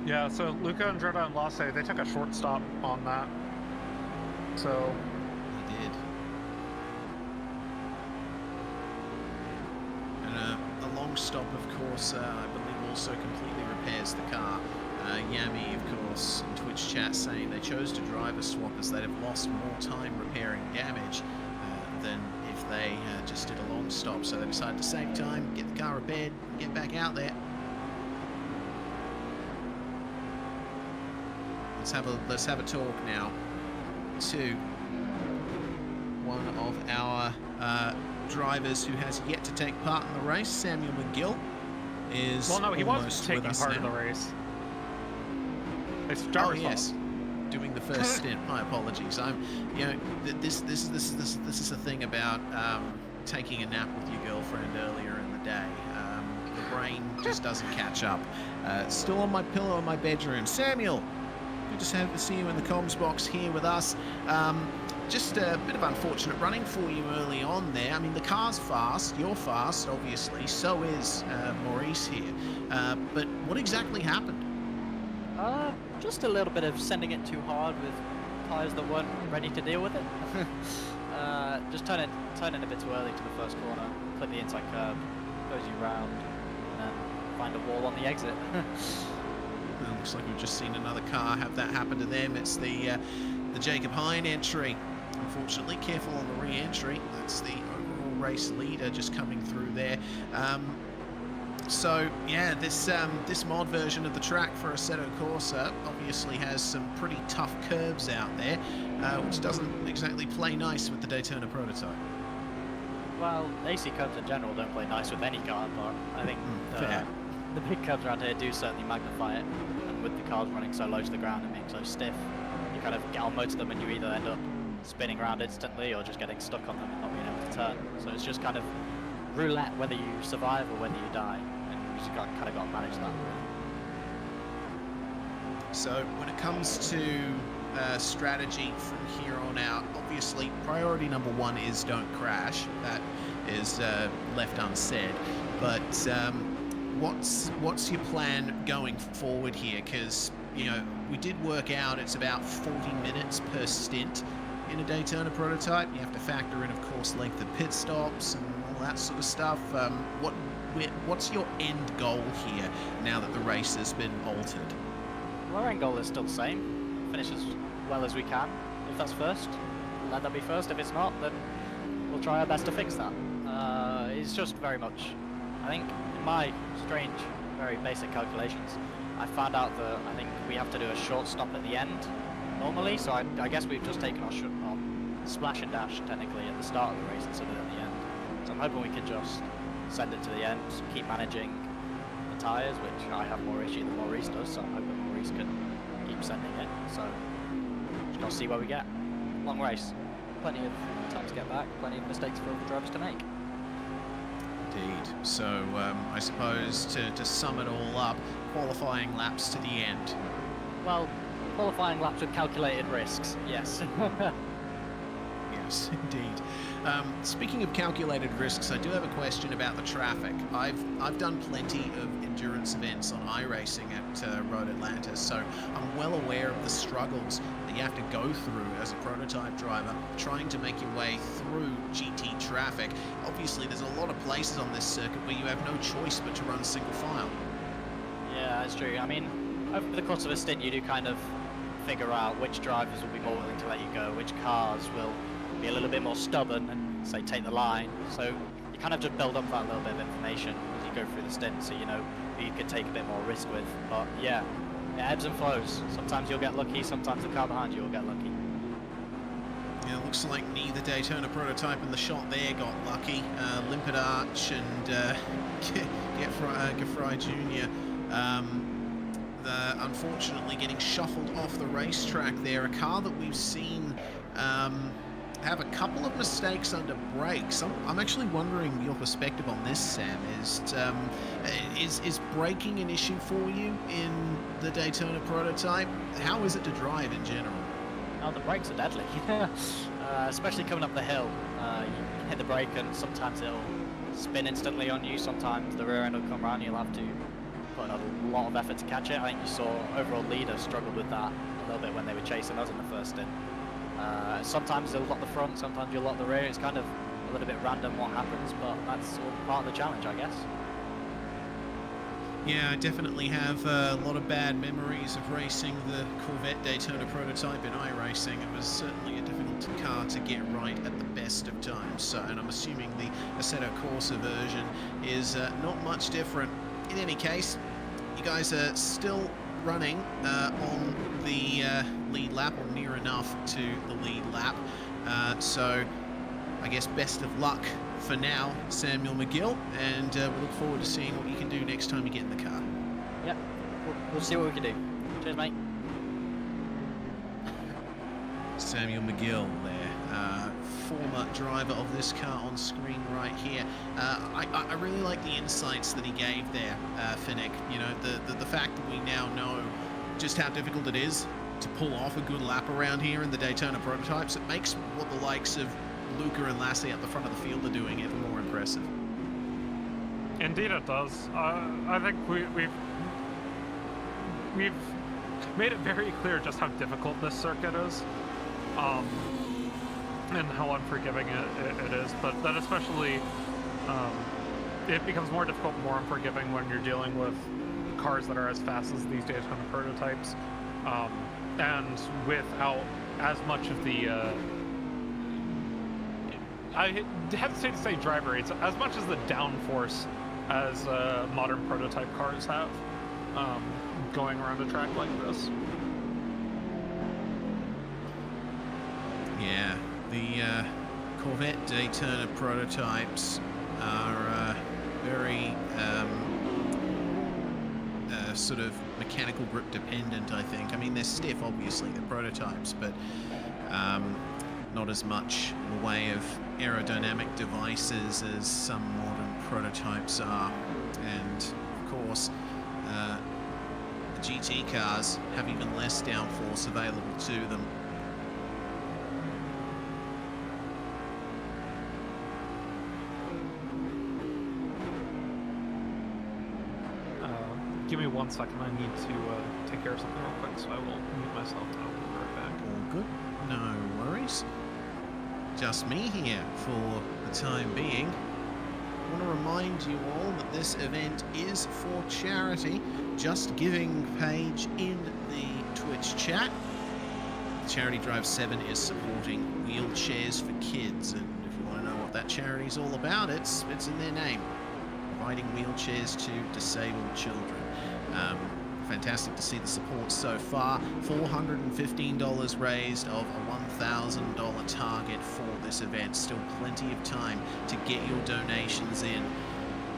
Yeah, so Luca Andretta and Wassay, they took a short stop on that. So they did. And a long stop, of course, I believe also completely repairs the car. Yami, of course, in Twitch chat saying they chose to driver swap as they'd have lost more time repairing damage than if they just did a long stop. So they decided to save time, get the car repaired, and get back out there. Let's have a talk now to one of our drivers who has yet to take part in the race. Samuel McGill is he was taking part in the race. It's driver's yes, doing the first stint. My apologies. This is the thing about taking a nap with your girlfriend earlier in the day. The brain just doesn't catch up. Still on my pillow in my bedroom. Samuel, good to see you in the comms box here with us. Just a bit of unfortunate running for you early on there. I mean, the car's fast, you're fast, obviously, so is Maurice here. But what exactly happened? Just a little bit of sending it too hard with tyres that weren't ready to deal with it. Just turn in a bit too early to the first corner, clip the inside curb, goes you round, and then find a wall on the exit. Well, looks like we've just seen another car have that happen to them. It's the Jacob Hine entry. Unfortunately, careful on the re-entry. That's the overall race leader just coming through there. So yeah, this mod version of the track for Assetto Corsa obviously has some pretty tough curves out there, which doesn't exactly play nice with the Daytona prototype. Well, AC curves in general don't play nice with any car, but I think the big curves around here do certainly magnify it. And with the cars running so low to the ground and being so stiff, you kind of get on most of them and you either end up spinning around instantly or just getting stuck on them and not being able to turn. So it's just kind of roulette whether you survive or whether you die. You just kind of got to manage that. So when it comes to strategy from here on out, obviously priority number one is don't crash. That is left unsaid. But what's your plan going forward here? Because we did work out it's about 40 minutes per stint in a Daytona prototype. You have to factor in, of course, length of pit stops and all that sort of stuff. What's your end goal here now that the race has been altered? Well, our end goal is still the same. Finish as well as we can. If that's first, let that be first. If it's not, then we'll try our best to fix that. It's just very much, I think, in my strange, very basic calculations, I found out that I think we have to do a short stop at the end normally, so I guess we've just taken our splash and dash technically at the start of the race instead of at the end. So I'm hoping we can just send it to the end, keep managing the tyres, which I have more issue than Maurice does, so I'm hoping Maurice can keep sending it. So just gotta see where we get. Long race, plenty of time to get back, plenty of mistakes for other drivers to make. Indeed. So I suppose to sum it all up, qualifying laps to the end. Well, qualifying laps with calculated risks, yes. Yes, indeed. Speaking of calculated risks, I do have a question about the traffic. I've done plenty of endurance events on iRacing at Road Atlantis, so I'm well aware of the struggles that you have to go through as a prototype driver trying to make your way through GT traffic. Obviously, there's a lot of places on this circuit where you have no choice but to run single file. Yeah, that's true. I mean, over the course of a stint, you do kind of figure out which drivers will be more willing to let you go, which cars will be a little bit more stubborn and say take the line. So you kind of just build up that little bit of information as you go through the stint, so you know who you can take a bit more risk with. But yeah, it ebbs and flows. Sometimes you'll get lucky, sometimes the car behind you will get lucky. Yeah, looks like neither Daytona prototype in the shot there got lucky. Limpetarch and Gaffrey Jr. Unfortunately getting shuffled off the racetrack there. A car that we've seen have a couple of mistakes under brakes. I'm actually wondering your perspective on this, Sam. Is braking an issue for you in the Daytona prototype? How is it to drive in general? Oh, the brakes are deadly. Especially coming up the hill. You hit the brake and sometimes it'll spin instantly on you. Sometimes the rear end will come around and you'll have to put a lot of effort to catch it. I think you saw overall leader struggled with that a little bit when they were chasing us in the first stint. Sometimes they'll lock the front, sometimes you'll lock the rear. It's kind of a little bit random what happens, but that's all part of the challenge, I guess. Yeah, I definitely have a lot of bad memories of racing the Corvette Daytona prototype in iRacing. It was certainly a difficult car to get right at the best of times. So, and I'm assuming the Assetto Corsa version is not much different. In any case, you guys are still running on the lead lap, or near enough to the lead lap. So I guess best of luck for now, Samuel McGill, and we look forward to seeing what you can do next time you get in the car. Yep, we'll see what we can do. Cheers, mate. Samuel McGill there, former driver of this car on screen right here. I really like the insights that he gave there, Finnick. You know, the fact that we now know just how difficult it is to pull off a good lap around here in the Daytona prototypes, it makes what the likes of Luca and Wassay at the front of the field are doing even more impressive. Indeed it does. I think we've made it very clear just how difficult this circuit is, and how unforgiving it is, but that especially it becomes more difficult, more unforgiving when you're dealing with cars that are as fast as these Daytona prototypes, and without as much of the I hesitate to say driver rates, as much as the downforce as modern prototype cars have going around a track like this. Yeah, the Corvette Daytona prototypes are very sort of mechanical grip dependent, I think. I mean, they're stiff, obviously, they're prototypes, but not as much in the way of aerodynamic devices as some modern prototypes are. And, of course, the GT cars have even less downforce available to them. Give me 1 second, I need to take care of something real quick, so I will mute myself and I'll be right back. All good, no worries. Just me here for the time being. I want to remind you all that this event is for charity. Just Giving page in the Twitch chat. Charity Drive 7 is supporting wheelchairs for kids, and if you want to know what that charity is all about, it's in their name. Providing wheelchairs to disabled children. Fantastic to see the support so far. $415 raised of a $1,000 target for this event. Still plenty of time to get your donations in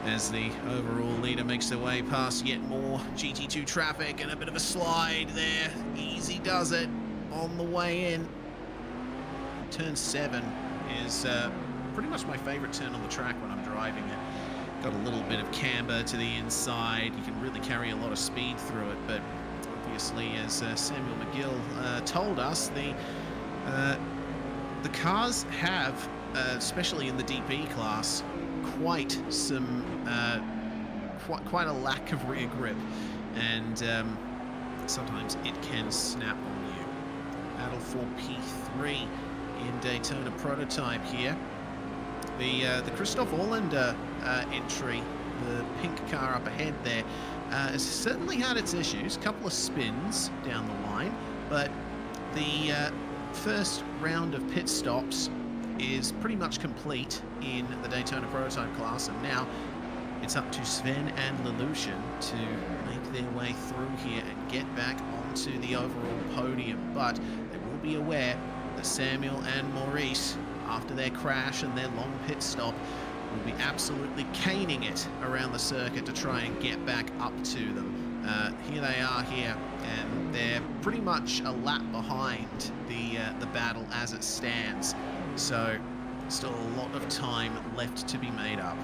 as the overall leader makes their way past yet more GT2 traffic, and a bit of a slide there. Easy does it on the way in. Turn 7 is pretty much my favorite turn on the track when I'm driving it. Got a little bit of camber to the inside. You can really carry a lot of speed through it, but obviously, as Samuel McGill told us, the cars have, especially in the DP class, quite a lack of rear grip, and sometimes it can snap on you. Battle for P3 in Daytona prototype here. The Christoph Orlander entry, the pink car up ahead there, has certainly had its issues. A couple of spins down the line, but the first round of pit stops is pretty much complete in the Daytona prototype class, and now it's up to Sven and Lelouchen to make their way through here and get back onto the overall podium. But they will be aware that Samuel and Maurice, after their crash and their long pit stop, will be absolutely caning it around the circuit to try and get back up to them. Here they are here, and they're pretty much a lap behind the battle as it stands. So still a lot of time left to be made up.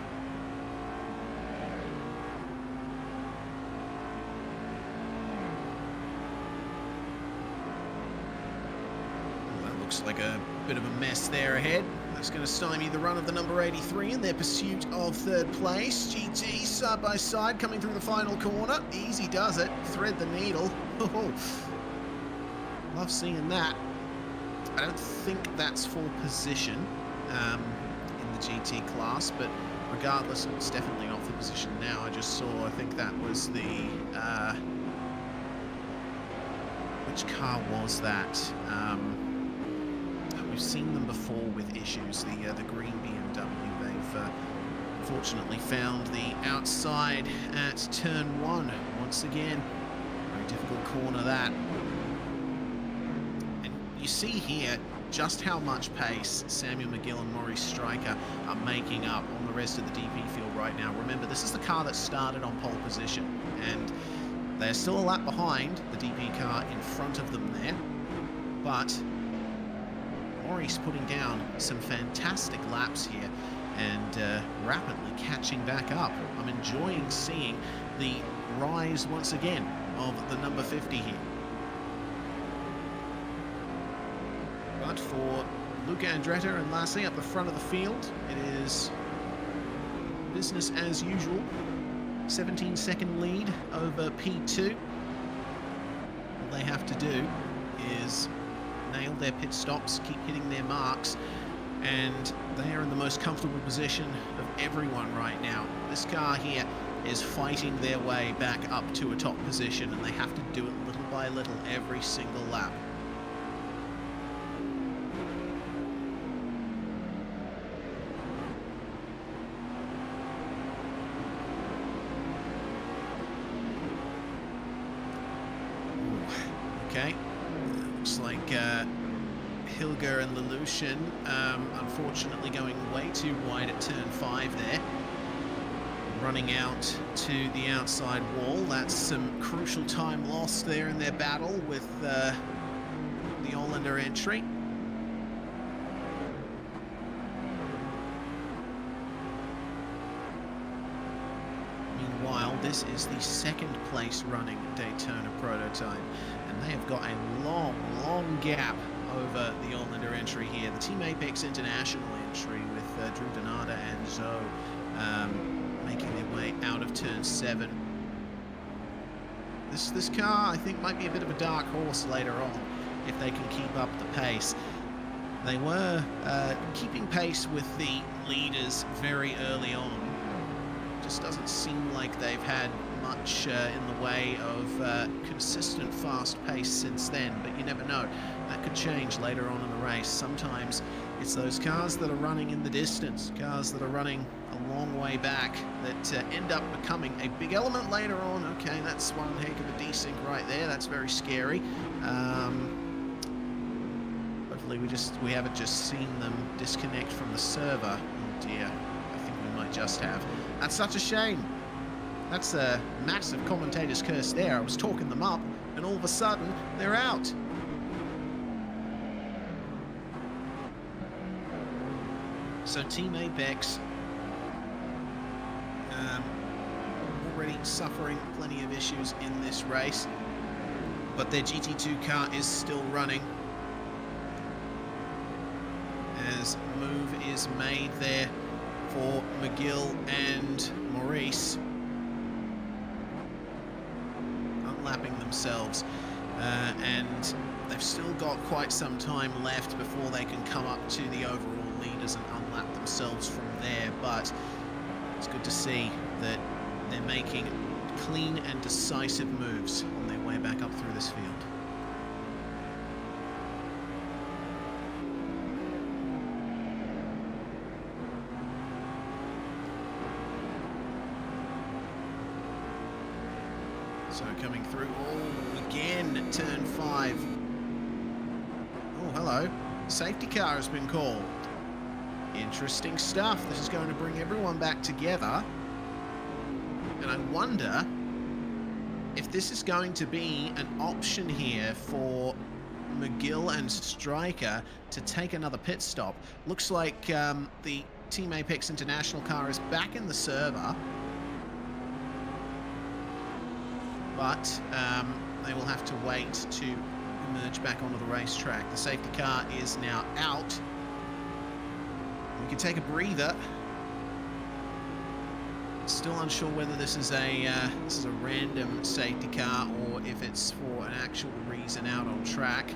Well, that looks like a bit of a mess there ahead. That's going to stymie the run of the number 83 in their pursuit of third place. GT side by side coming through the final corner. Easy does it. Thread the needle. Oh, love seeing that. I don't think that's for position in the GT class, but regardless, it's definitely not for position now. I just saw, I think that was the... which car was that? We've seen them before with issues. The green BMW. They've unfortunately found the outside at turn 1 once again. Very difficult corner that. And you see here just how much pace Samuel McGill and Maurice Stryker are making up on the rest of the DP field right now. Remember, this is the car that started on pole position, and they're still a lap behind the DP car in front of them there, but Maurice putting down some fantastic laps here and rapidly catching back up. I'm enjoying seeing the rise once again of the number 50 here. But for Luca Andretta and Wassay up the front of the field, it is business as usual. 17-second lead over P2. All they have to do is nail their pit stops, keep hitting their marks, and they are in the most comfortable position of everyone right now. This car here is fighting their way back up to a top position, and they have to do it little by little every single lap. Okay, looks like Hilger and Lelouch unfortunately going way too wide at turn 5 there. Running out to the outside wall. That's some crucial time lost there in their battle with the Olander entry. Meanwhile, this is the second place running Daytona prototype, and they have got a long gap over the Olander entry here. The Team Apex International entry with Drew Denada and Zoe making their way out of turn 7. This car, I think, might be a bit of a dark horse later on if they can keep up the pace. They were keeping pace with the leaders very early on. Just doesn't seem like they've had much in the way of consistent fast pace since then, but you never know. That could change later on in the race. Sometimes it's those cars that are running in the distance, cars that are running a long way back, that end up becoming a big element later on. Okay, that's one heck of a desync right there. That's very scary. Hopefully we haven't just seen them disconnect from the server. Oh dear, I think we might just have. That's such a shame. That's a massive commentator's curse there. I was talking them up, and all of a sudden, they're out. So Team Apex already suffering plenty of issues in this race, but their GT2 car is still running. As a move is made there for McGill and Maurice, unlapping themselves, and they've still got quite some time left before they can come up to the overall leaders and unlap themselves from there, but it's good to see that they're making clean and decisive moves on their way back up through this field. So coming through, oh, again, turn 5. Oh, hello. Safety car has been called. Interesting stuff. This is going to bring everyone back together. And I wonder if this is going to be an option here for McGill and Stryker to take another pit stop. Looks like the Team Apex International car is back in the server. But they will have to wait to emerge back onto the racetrack. The safety car is now out. We can take a breather. Still unsure whether this is a random safety car or if it's for an actual reason out on track.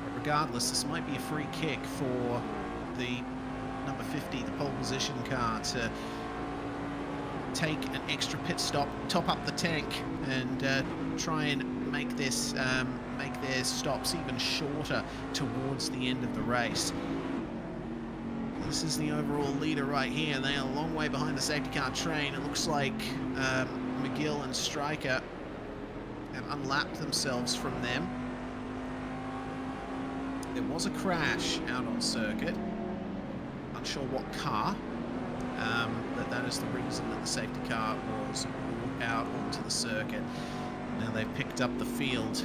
But regardless, this might be a free kick for the number 50, the pole position car, to take an extra pit stop, top up the tank, and try and make their stops even shorter towards the end of the race. This is the overall leader right here, and they are a long way behind the safety car train. It looks like McGill and Stryker have unlapped themselves from them. There was a crash out on circuit. Unsure what car, but that is the reason that the safety car was brought out onto the circuit. Now they've picked up the field.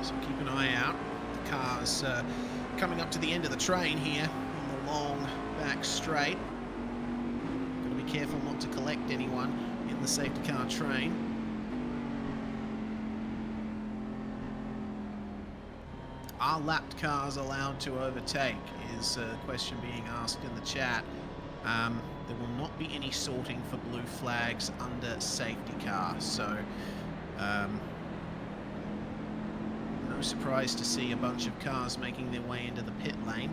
So keep an eye out. The car's coming up to the end of the train here on the long back straight. Got to be careful not to collect anyone in the safety car train. Are lapped cars allowed to overtake is a question being asked in the chat. There will not be any sorting for blue flags under safety car, so no surprise to see a bunch of cars making their way into the pit lane.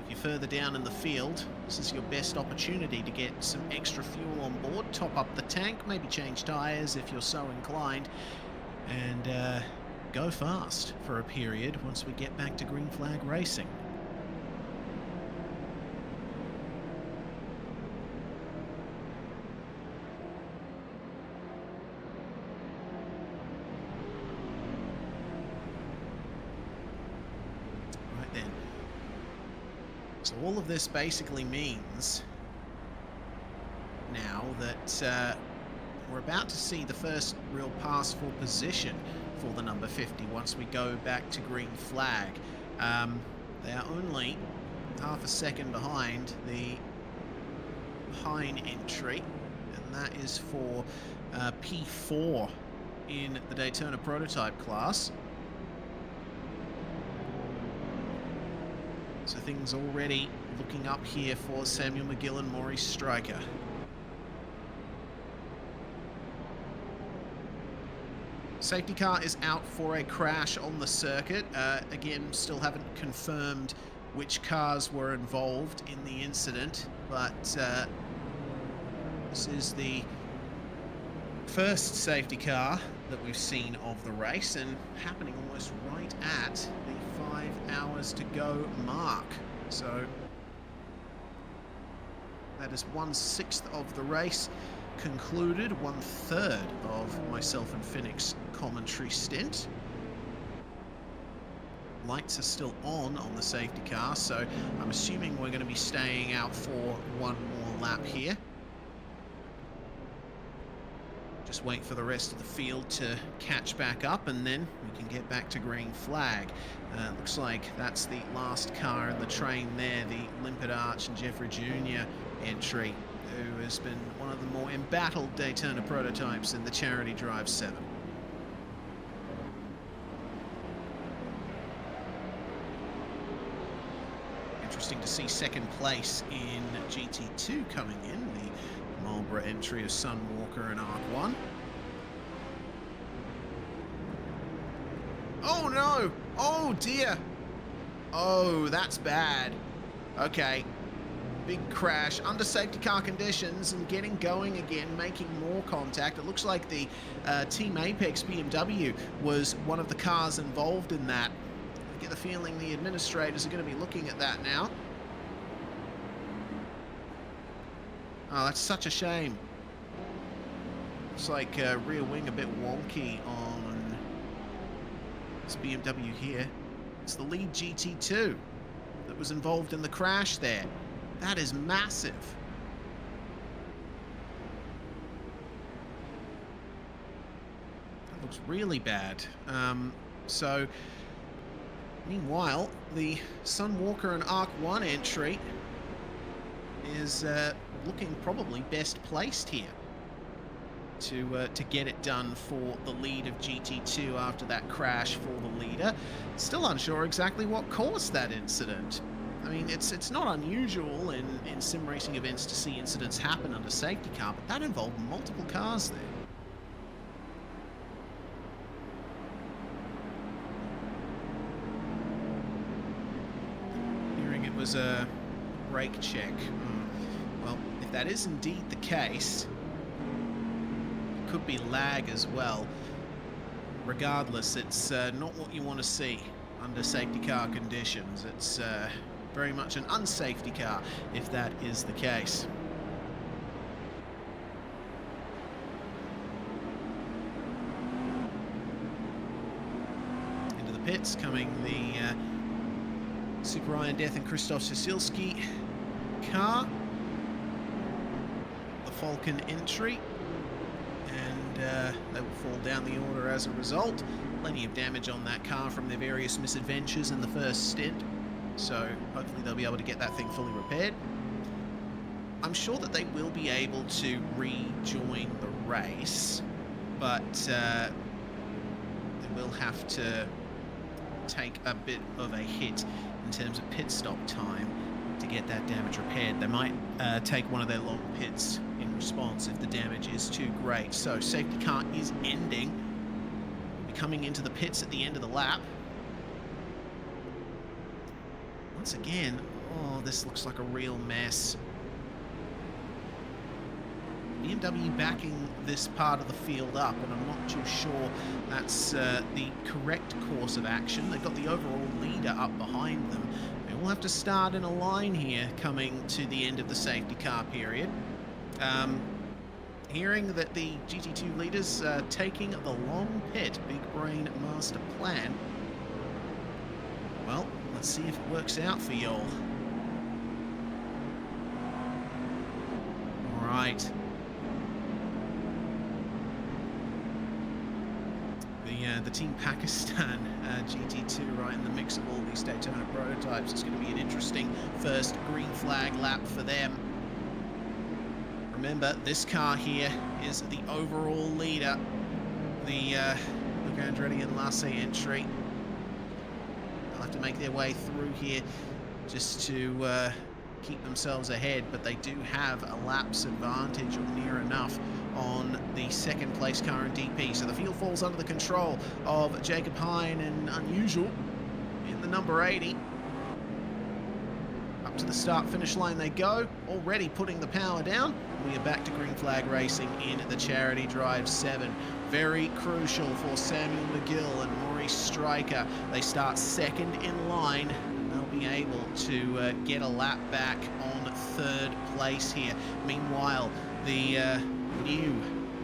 If you're further down in the field, this is your best opportunity to get some extra fuel on board, top up the tank, maybe change tyres if you're so inclined, and go fast for a period once we get back to green flag racing. Right then. So all of this basically means now that we're about to see the first real pass for position for the number 50 once we go back to green flag. They are only half a second behind the Hine entry, and that is for P4 in the Daytona prototype class. So things already looking up here for Samuel McGill and Maurice Stryker. Safety car is out for a crash on the circuit. Again, still haven't confirmed which cars were involved in the incident, but this is the first safety car that we've seen of the race, and happening almost right at the 5 hours to go mark. So that is 1/6 of the race concluded, 1/3 of myself and Phoenix commentary stint. Lights are still on the safety car, so I'm assuming we're going to be staying out for one more lap here. Just wait for the rest of the field to catch back up, and then we can get back to green flag. Looks like that's the last car in the train there, the Limpetarch and Jeffrey Jr. entry, who has been one of the more embattled Daytona prototypes in the Charity Drive 7. Interesting to see second place in GT2 coming in, the Marlboro entry of Sunwalker and Arc 1. Oh no! Oh dear! Oh, that's bad. Okay. Big crash under safety car conditions and getting going again, making more contact. It looks like the Team Apex BMW was one of the cars involved in that. I get the feeling the administrators are going to be looking at that now. Oh, that's such a shame. Looks like rear wing a bit wonky on this BMW here. It's the lead GT2 that was involved in the crash there. That is massive. That looks really bad. So, meanwhile, the Sunwalker and Arc 1 entry is looking probably best placed here to get it done for the lead of GT2 after that crash for the leader. Still unsure exactly what caused that incident. I mean, it's not unusual in sim racing events to see incidents happen under safety car, but that involved multiple cars there. Hearing it was a brake check. Well, if that is indeed the case, it could be lag as well. Regardless, it's not what you want to see under safety car conditions. It's very much an unsafety car if that is the case. Into the pits coming the Super Iron Death and Krzysztof Sisilski car, the Falcon entry, and they will fall down the order as a result. plenty of damage on that car from their various misadventures in the first stint. So hopefully they'll be able to get that thing fully repaired. I'm sure that they will be able to rejoin the race, but they will have to take a bit of a hit in terms of pit stop time to get that damage repaired. They might take one of their long pits in response if the damage is too great. So safety car is ending. We'll be coming into the pits at the end of the lap. Once again, oh, this looks like a real mess. BMW backing this part of the field up, and I'm not too sure that's the correct course of action. They've got the overall leader up behind them. They will have to start in a line here coming to the end of the safety car period. Hearing that the GT2 leaders taking the long pit, big brain master plan. Well, let's see if it works out for y'all. All right. The Team Pakistan GT2 right in the mix of all these Daytona prototypes. It's going to be an interesting first green flag lap for them. Remember, this car here is the overall leader. The Luca Andretta and Wassay entry. They'll have to make their way through here just to keep themselves ahead, but they do have a laps advantage, or near enough, on the second place car in DP. So the field falls under the control of Jacob Hine and Unusual in the number 80. Up to the start finish line they go, already putting the power down. We are back to green flag racing in the Charity Drive 7. Very crucial for Samuel McGill and Maurice Stryker. They start second in line. They'll be able to get a lap back on third place here. Meanwhile, the new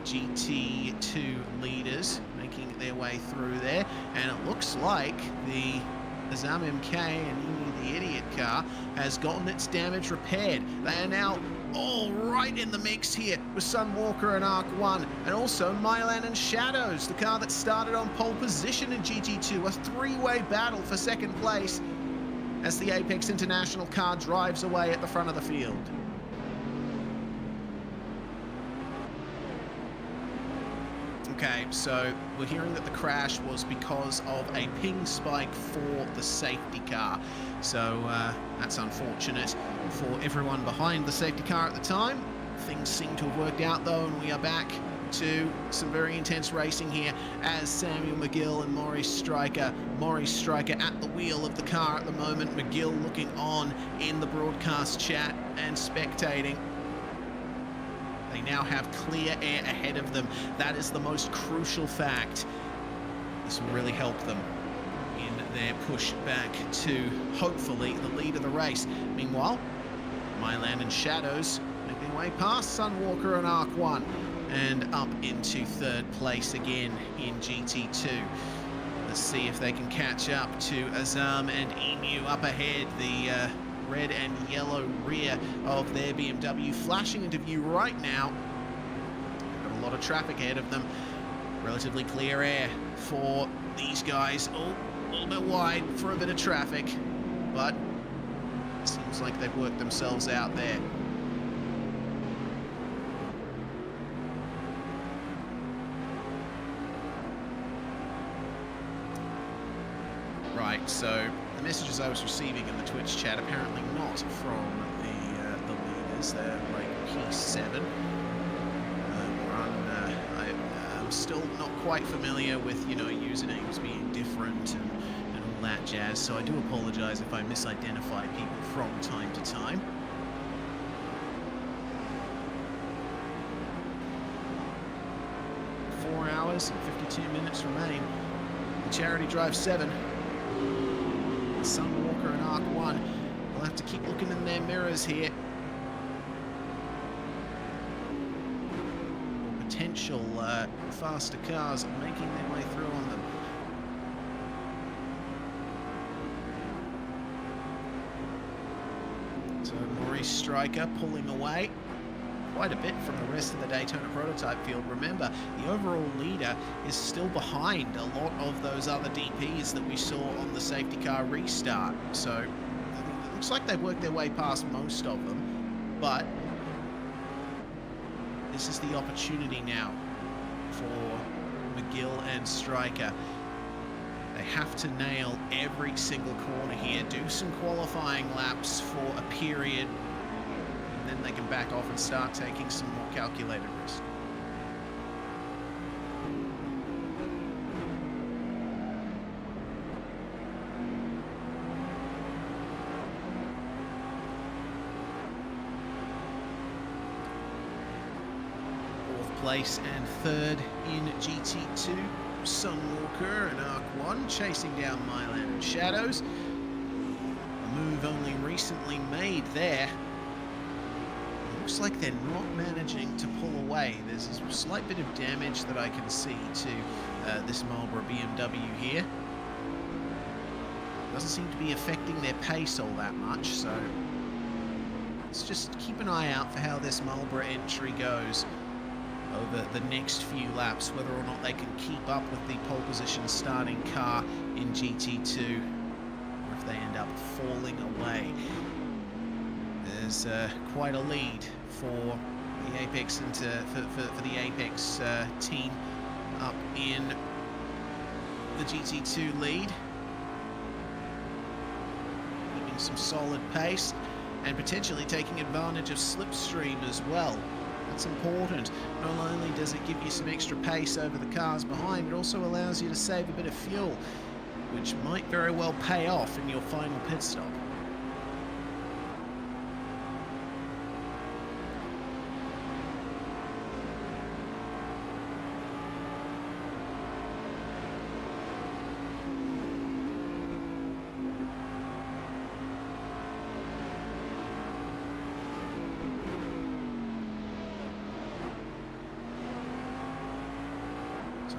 GT2 leaders making their way through there, and it looks like the Azam MK and Emu the Idiot car has gotten its damage repaired. They are now all right in the mix here with Sunwalker and Arc 1, and also Mylan and Shadows, the car that started on pole position in GT2. A three-way battle for second place as the Apex International car drives away at the front of the field. Okay, so we're hearing that the crash was because of a ping spike for the safety car. So that's unfortunate for everyone behind the safety car at the time. Things seem to have worked out though, and we are back to some very intense racing here as Samuel McGill and Maurice Stryker. Maurice Stryker at the wheel of the car at the moment. McGill looking on in the broadcast chat and spectating. They now have clear air ahead of them. That is the most crucial fact. This will really help them in their push back to, hopefully, the lead of the race. Meanwhile, Mylan and Shadows make their way past Sunwalker and Arc 1 and up into third place again in GT2. Let's see if they can catch up to Azam and Emu up ahead. The red and yellow rear of their BMW flashing into view right now. Got a lot of traffic ahead of them. Relatively clear air for these guys. Oh, a little bit wide for a bit of traffic, but it seems like they've worked themselves out there. Right, so the messages I was receiving in the Twitch chat, apparently not from the leaders. They're like P7. I'm still not quite familiar with, you know, usernames being different and all that jazz, so I do apologize if I misidentify people from time to time. Four hours and 52 minutes remain. The Charity Drive 7. Sunwalker and Arc 1 will have to keep looking in their mirrors here. Or potential faster cars making their way through on them. So Maurice Stryker pulling away. quite a bit from the rest of the Daytona prototype field. Remember, the overall leader is still behind a lot of those other DPs that we saw on the safety car restart. So, I mean, it looks like they've worked their way past most of them, but this is the opportunity now for McGill and Stryker. They have to nail every single corner here, do some qualifying laps for a period, and then they can back off and start taking some more calculated risks. Fourth place and third in GT2. Sunwalker and Arc 1 chasing down Mylan and Shadows. A move only recently made there. It looks like they're not managing to pull away. There's a slight bit of damage that I can see to this Marlboro BMW here. Doesn't seem to be affecting their pace all that much, so let's just keep an eye out for how this Marlboro entry goes over the next few laps, whether or not they can keep up with the pole position starting car in GT2, or if they end up falling away. There's quite a lead for the Apex and for the Apex team up in the GT2 lead, keeping some solid pace and potentially taking advantage of slipstream as well. That's important. Not only does it give you some extra pace over the cars behind, it also allows you to save a bit of fuel, which might very well pay off in your final pit stop.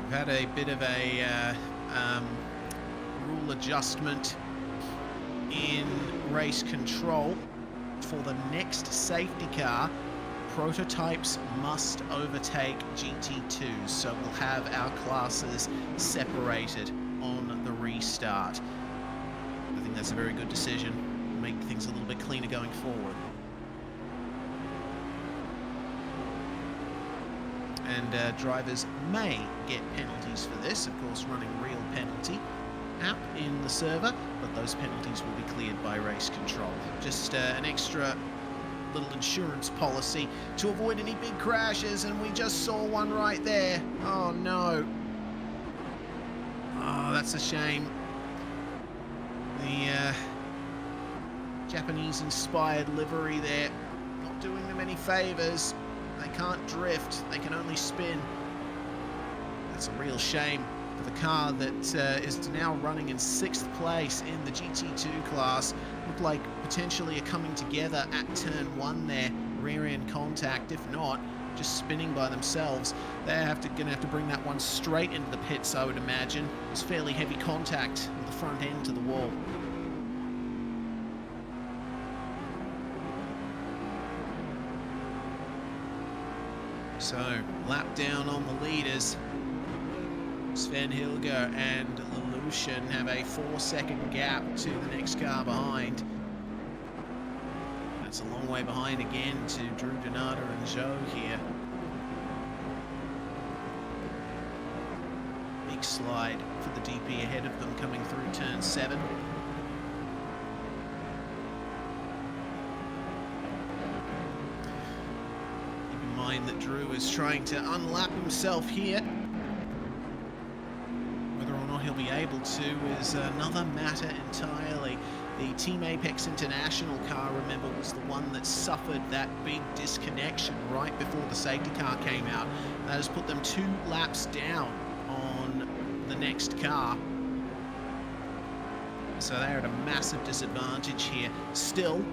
We've had a bit of a rule adjustment in race control. For the next safety car, prototypes must overtake GT2s, so we'll have our classes separated on the restart. I think that's a very good decision. Make things a little bit cleaner going forward. And drivers may get penalties for this, of course running real penalty app in the server, but those penalties will be cleared by race control. Just an extra little insurance policy to avoid any big crashes, and we just saw one right there. Oh no. Oh, that's a shame. The Japanese-inspired livery there, not doing them any favors. They can't drift, they can only spin. That's a real shame for the car that is now running in 6th place in the GT2 class. Looked like potentially a coming together at turn 1 there, rear end contact. If not, just spinning by themselves. They're gonna have to bring that one straight into the pits, I would imagine. It was fairly heavy contact with the front end to the wall. So, lap down on the leaders. Sven Hilger and Lelouchen have a 4-second gap to the next car behind. That's a long way behind again to Drew Denada and Joe here. Big slide for the DP ahead of them coming through turn 7. That Drew is trying to unlap himself here. Whether or not he'll be able to is another matter entirely. The Team Apex International car, remember, was the one that suffered that big disconnection right before the safety car came out. That has put them 2 laps down on the next car. So they're at a massive disadvantage here. Still,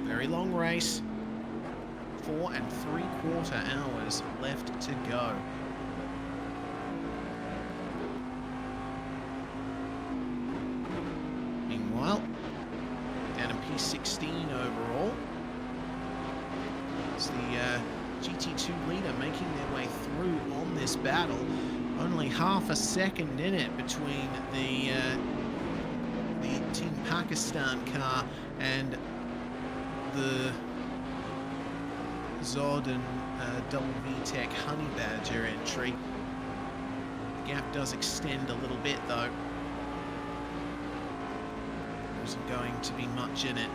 very long race. 4 3/4 hours left to go. Meanwhile, down in P16 overall, it's the GT2 leader making their way through on this battle. Only half a second in it between the Team Pakistan car and the Zod and Double VTEC Honey Badger entry. The gap does extend a little bit though. There isn't going to be much in it.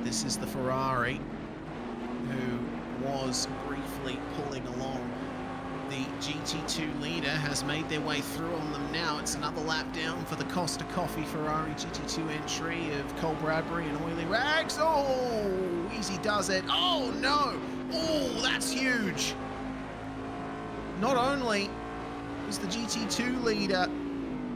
This is the Ferrari who was briefly pulling along. The GT2 leader has made their way through on them now. It's another lap down for the Costa Coffee Ferrari GT2 entry of Cole Bradbury and Oily Rags. Oh, easy does it. Oh no! Oh, that's huge! Not only was the GT2 leader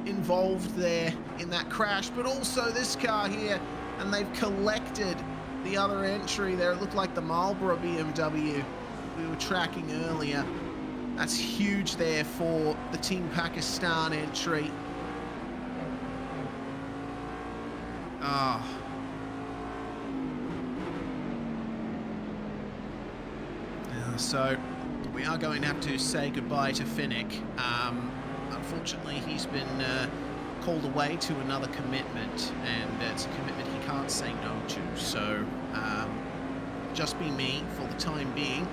involved there in that crash, but also this car here, and they've collected the other entry there. It looked like the Marlboro BMW we were tracking earlier. That's huge there for the Team Pakistan entry. So we are going to have to say goodbye to Finnick. Unfortunately, he's been called away to another commitment, and it's a commitment he can't say no to. So just be me for the time being.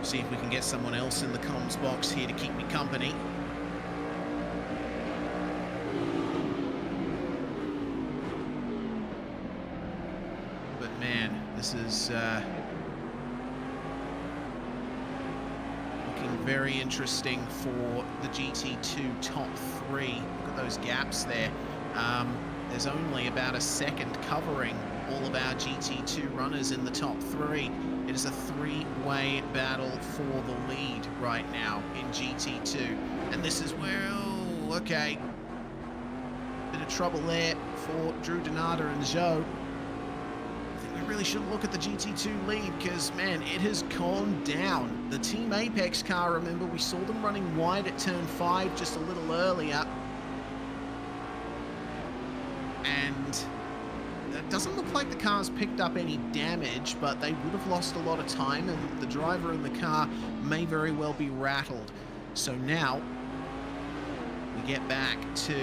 See if we can get someone else in the comms box here to keep me company. But man, this is looking very interesting for the GT2 top three. Look at those gaps there. There's only about a second covering all of our GT2 runners in the top three. It is a three-way battle for the lead right now in GT2. And this is where, oh, okay. Bit of trouble there for Drew Denada and Joe. I think we really should look at the GT2 lead because, man, it has gone down. The Team Apex car, remember, we saw them running wide at turn 5 just a little earlier. And it doesn't look like the car's picked up any damage, but they would have lost a lot of time, and the driver in the car may very well be rattled. So now we get back to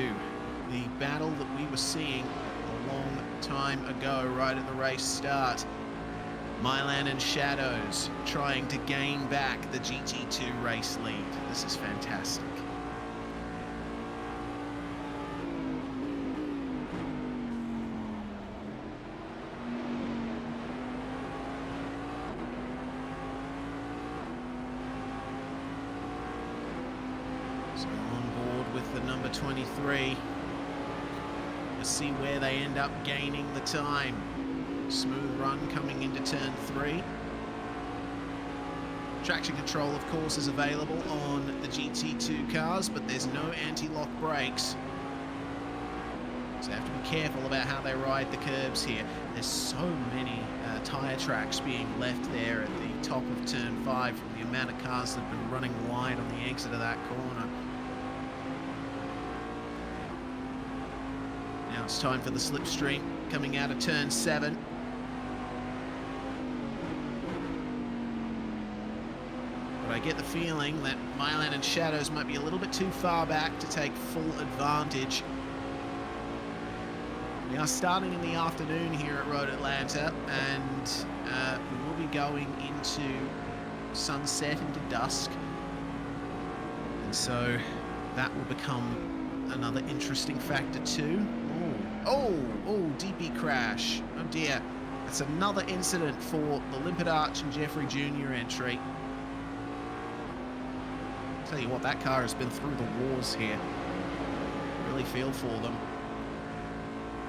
the battle that we were seeing a long time ago, right at the race start. Mylan and Shadows trying to gain back the GT2 race lead. This is fantastic. Number 23. Let's see where they end up gaining the time. Smooth run coming into turn 3. Traction control, of course, is available on the GT2 cars, but there's no anti-lock brakes. So they have to be careful about how they ride the curbs here. There's so many tyre tracks being left there at the top of turn 5 from the amount of cars that have been running wide on the exit of that corner. Now it's time for the slipstream coming out of turn 7. But I get the feeling that Mylan and Shadows might be a little bit too far back to take full advantage. We are starting in the afternoon here at Road Atlanta, and we will be going into sunset, into dusk. And so that will become another interesting factor too. Oh, DP crash. Oh dear. That's another incident for the Limpetarch and Jeffrey Jr. entry. Tell you what, that car has been through the wars here. Really feel for them.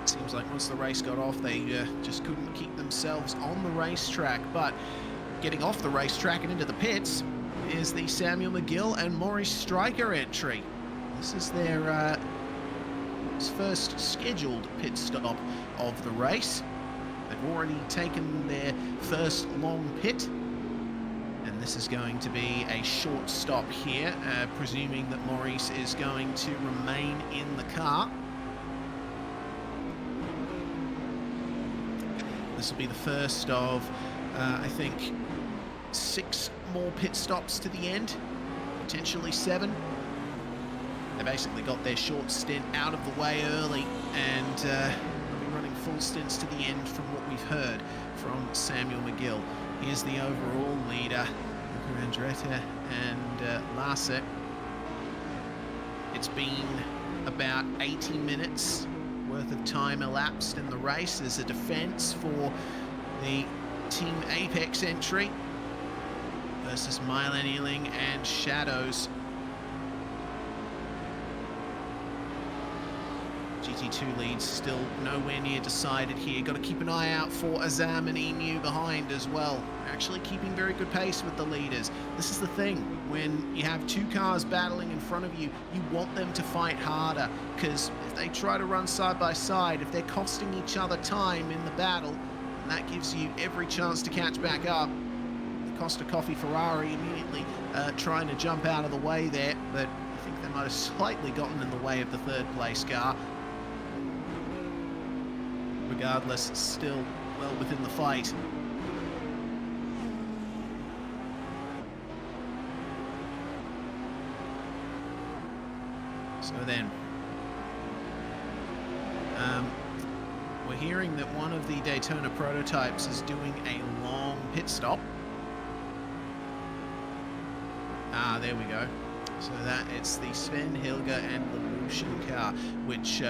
Seems like once the race got off, they just couldn't keep themselves on the racetrack. But getting off the racetrack and into the pits is the Samuel McGill and Maurice Stryker entry. This is their first scheduled pit stop of the race. They've already taken their first long pit, and this is going to be a short stop here, presuming that Maurice is going to remain in the car. This will be the first of, I think, 6 more pit stops to the end, potentially 7. They basically got their short stint out of the way early, and they'll be running full stints to the end from what we've heard from Samuel McGill. Here's the overall leader, Luca Andretta and Wassay. It's been about 80 minutes worth of time elapsed in the race as a defense for the Team Apex entry versus Mylan Ealing and Shadows. GT2 leads still nowhere near decided here. Got to keep an eye out for Azam and Emu behind as well. Actually keeping very good pace with the leaders. This is the thing, when you have 2 cars battling in front of you, you want them to fight harder, because if they try to run side by side, if they're costing each other time in the battle, and that gives you every chance to catch back up. The Costa Coffee Ferrari immediately trying to jump out of the way there, but I think they might have slightly gotten in the way of the 3rd place car. Regardless, it's still well within the fight. So then, we're hearing that one of the Daytona prototypes is doing a long pit stop. Ah, there we go. So that it's the Sven Hilger and Lelouch car, which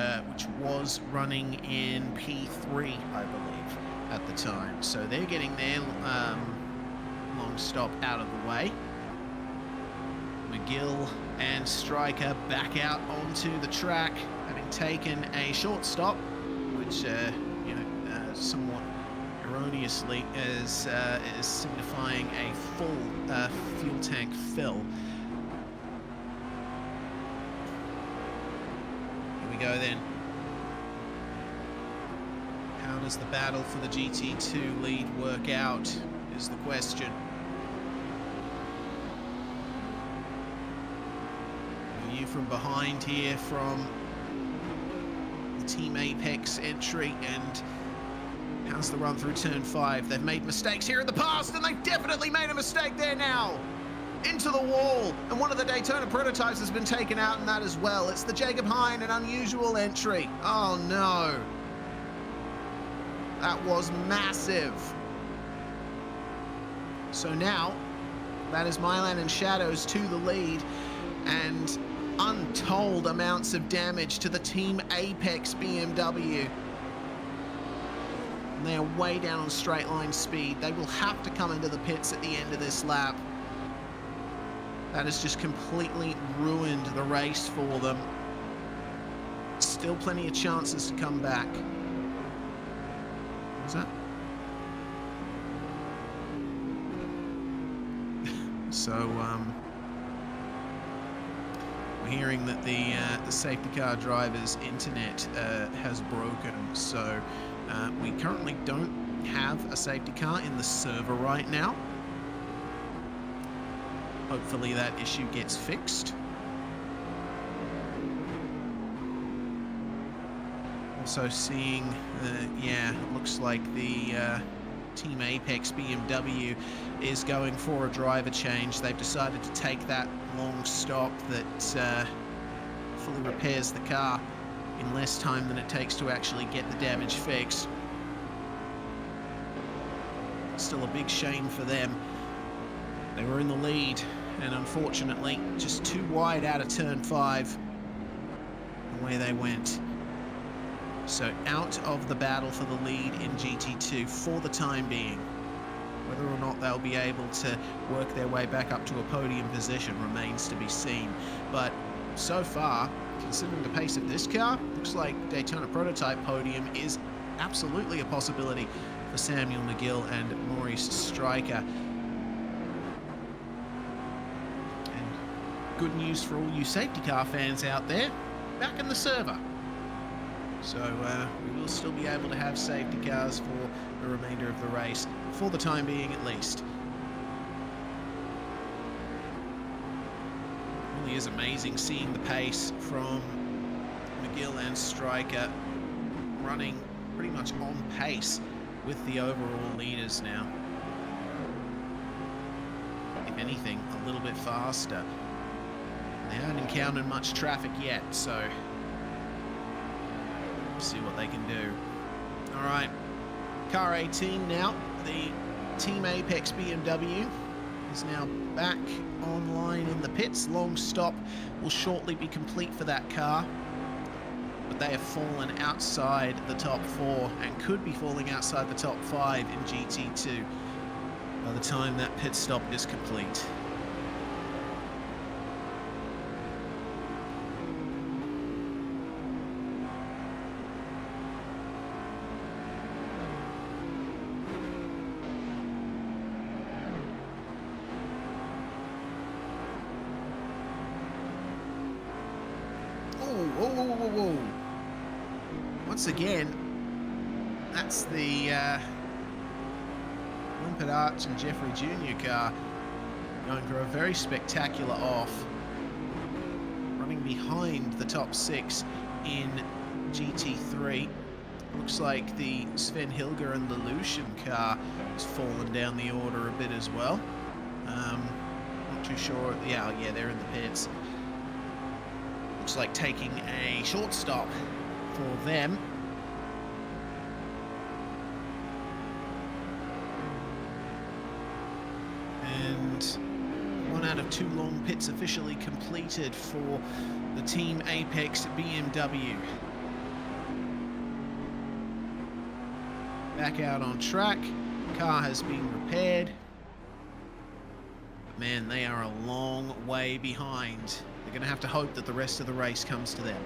was running in P3, I believe, at the time. So they're getting their long stop out of the way. McGill and Striker back out onto the track, having taken a short stop, which somewhat erroneously is signifying a full fuel tank fill. Go then. How does the battle for the GT2 lead work out is the question. You from behind here from the Team Apex entry, and how's the run through turn 5? They've made mistakes here in the past, and they've definitely made a mistake there now. Into the wall, and one of the Daytona prototypes has been taken out in that as well. It's the Jacob Hine, an unusual entry. Oh no. That was massive. So now, that is Mylan and Shadows to the lead, and untold amounts of damage to the Team Apex BMW. And they are way down on straight line speed. They will have to come into the pits at the end of this lap. That has just completely ruined the race for them. Still plenty of chances to come back. What was that? So, we're hearing that the safety car driver's internet has broken. So, we currently don't have a safety car in the server right now. Hopefully that issue gets fixed. Also seeing, yeah, it looks like the Team Apex BMW is going for a driver change. They've decided to take that long stop that fully repairs the car in less time than it takes to actually get the damage fixed. Still a big shame for them. They were in the lead, and unfortunately, just too wide out of turn 5. Away they went. So out of the battle for the lead in GT2 for the time being. Whether or not they'll be able to work their way back up to a podium position remains to be seen. But so far, considering the pace of this car, looks like Daytona prototype podium is absolutely a possibility for Samuel McGill and Maurice Striker. Good news for all you safety car fans out there, back in the server. So we will still be able to have safety cars for the remainder of the race, for the time being at least. It really is amazing seeing the pace from McGill and Striker running pretty much on pace with the overall leaders now. If anything, a little bit faster. They haven't encountered much traffic yet, so see what they can do. All right, car 18 now. The Team Apex BMW is now back online in the pits. Long stop will shortly be complete for that car, but they have fallen outside the top 4 and could be falling outside the top 5 in GT2 by the time that pit stop is complete. Whoa. Once again, that's the Limpetarch and Jeffrey Jr. car going for a very spectacular off, running behind the top 6 in GT3. Looks like the Sven Hilger and the Lucian car has fallen down the order a bit as well. Not too sure. Yeah, they're in the pits. Looks like taking a short stop for them. And 1 out of 2 long pits officially completed for the Team Apex BMW. Back out on track. Car has been repaired. But man, they are a long way behind. They're going to have to hope that the rest of the race comes to them.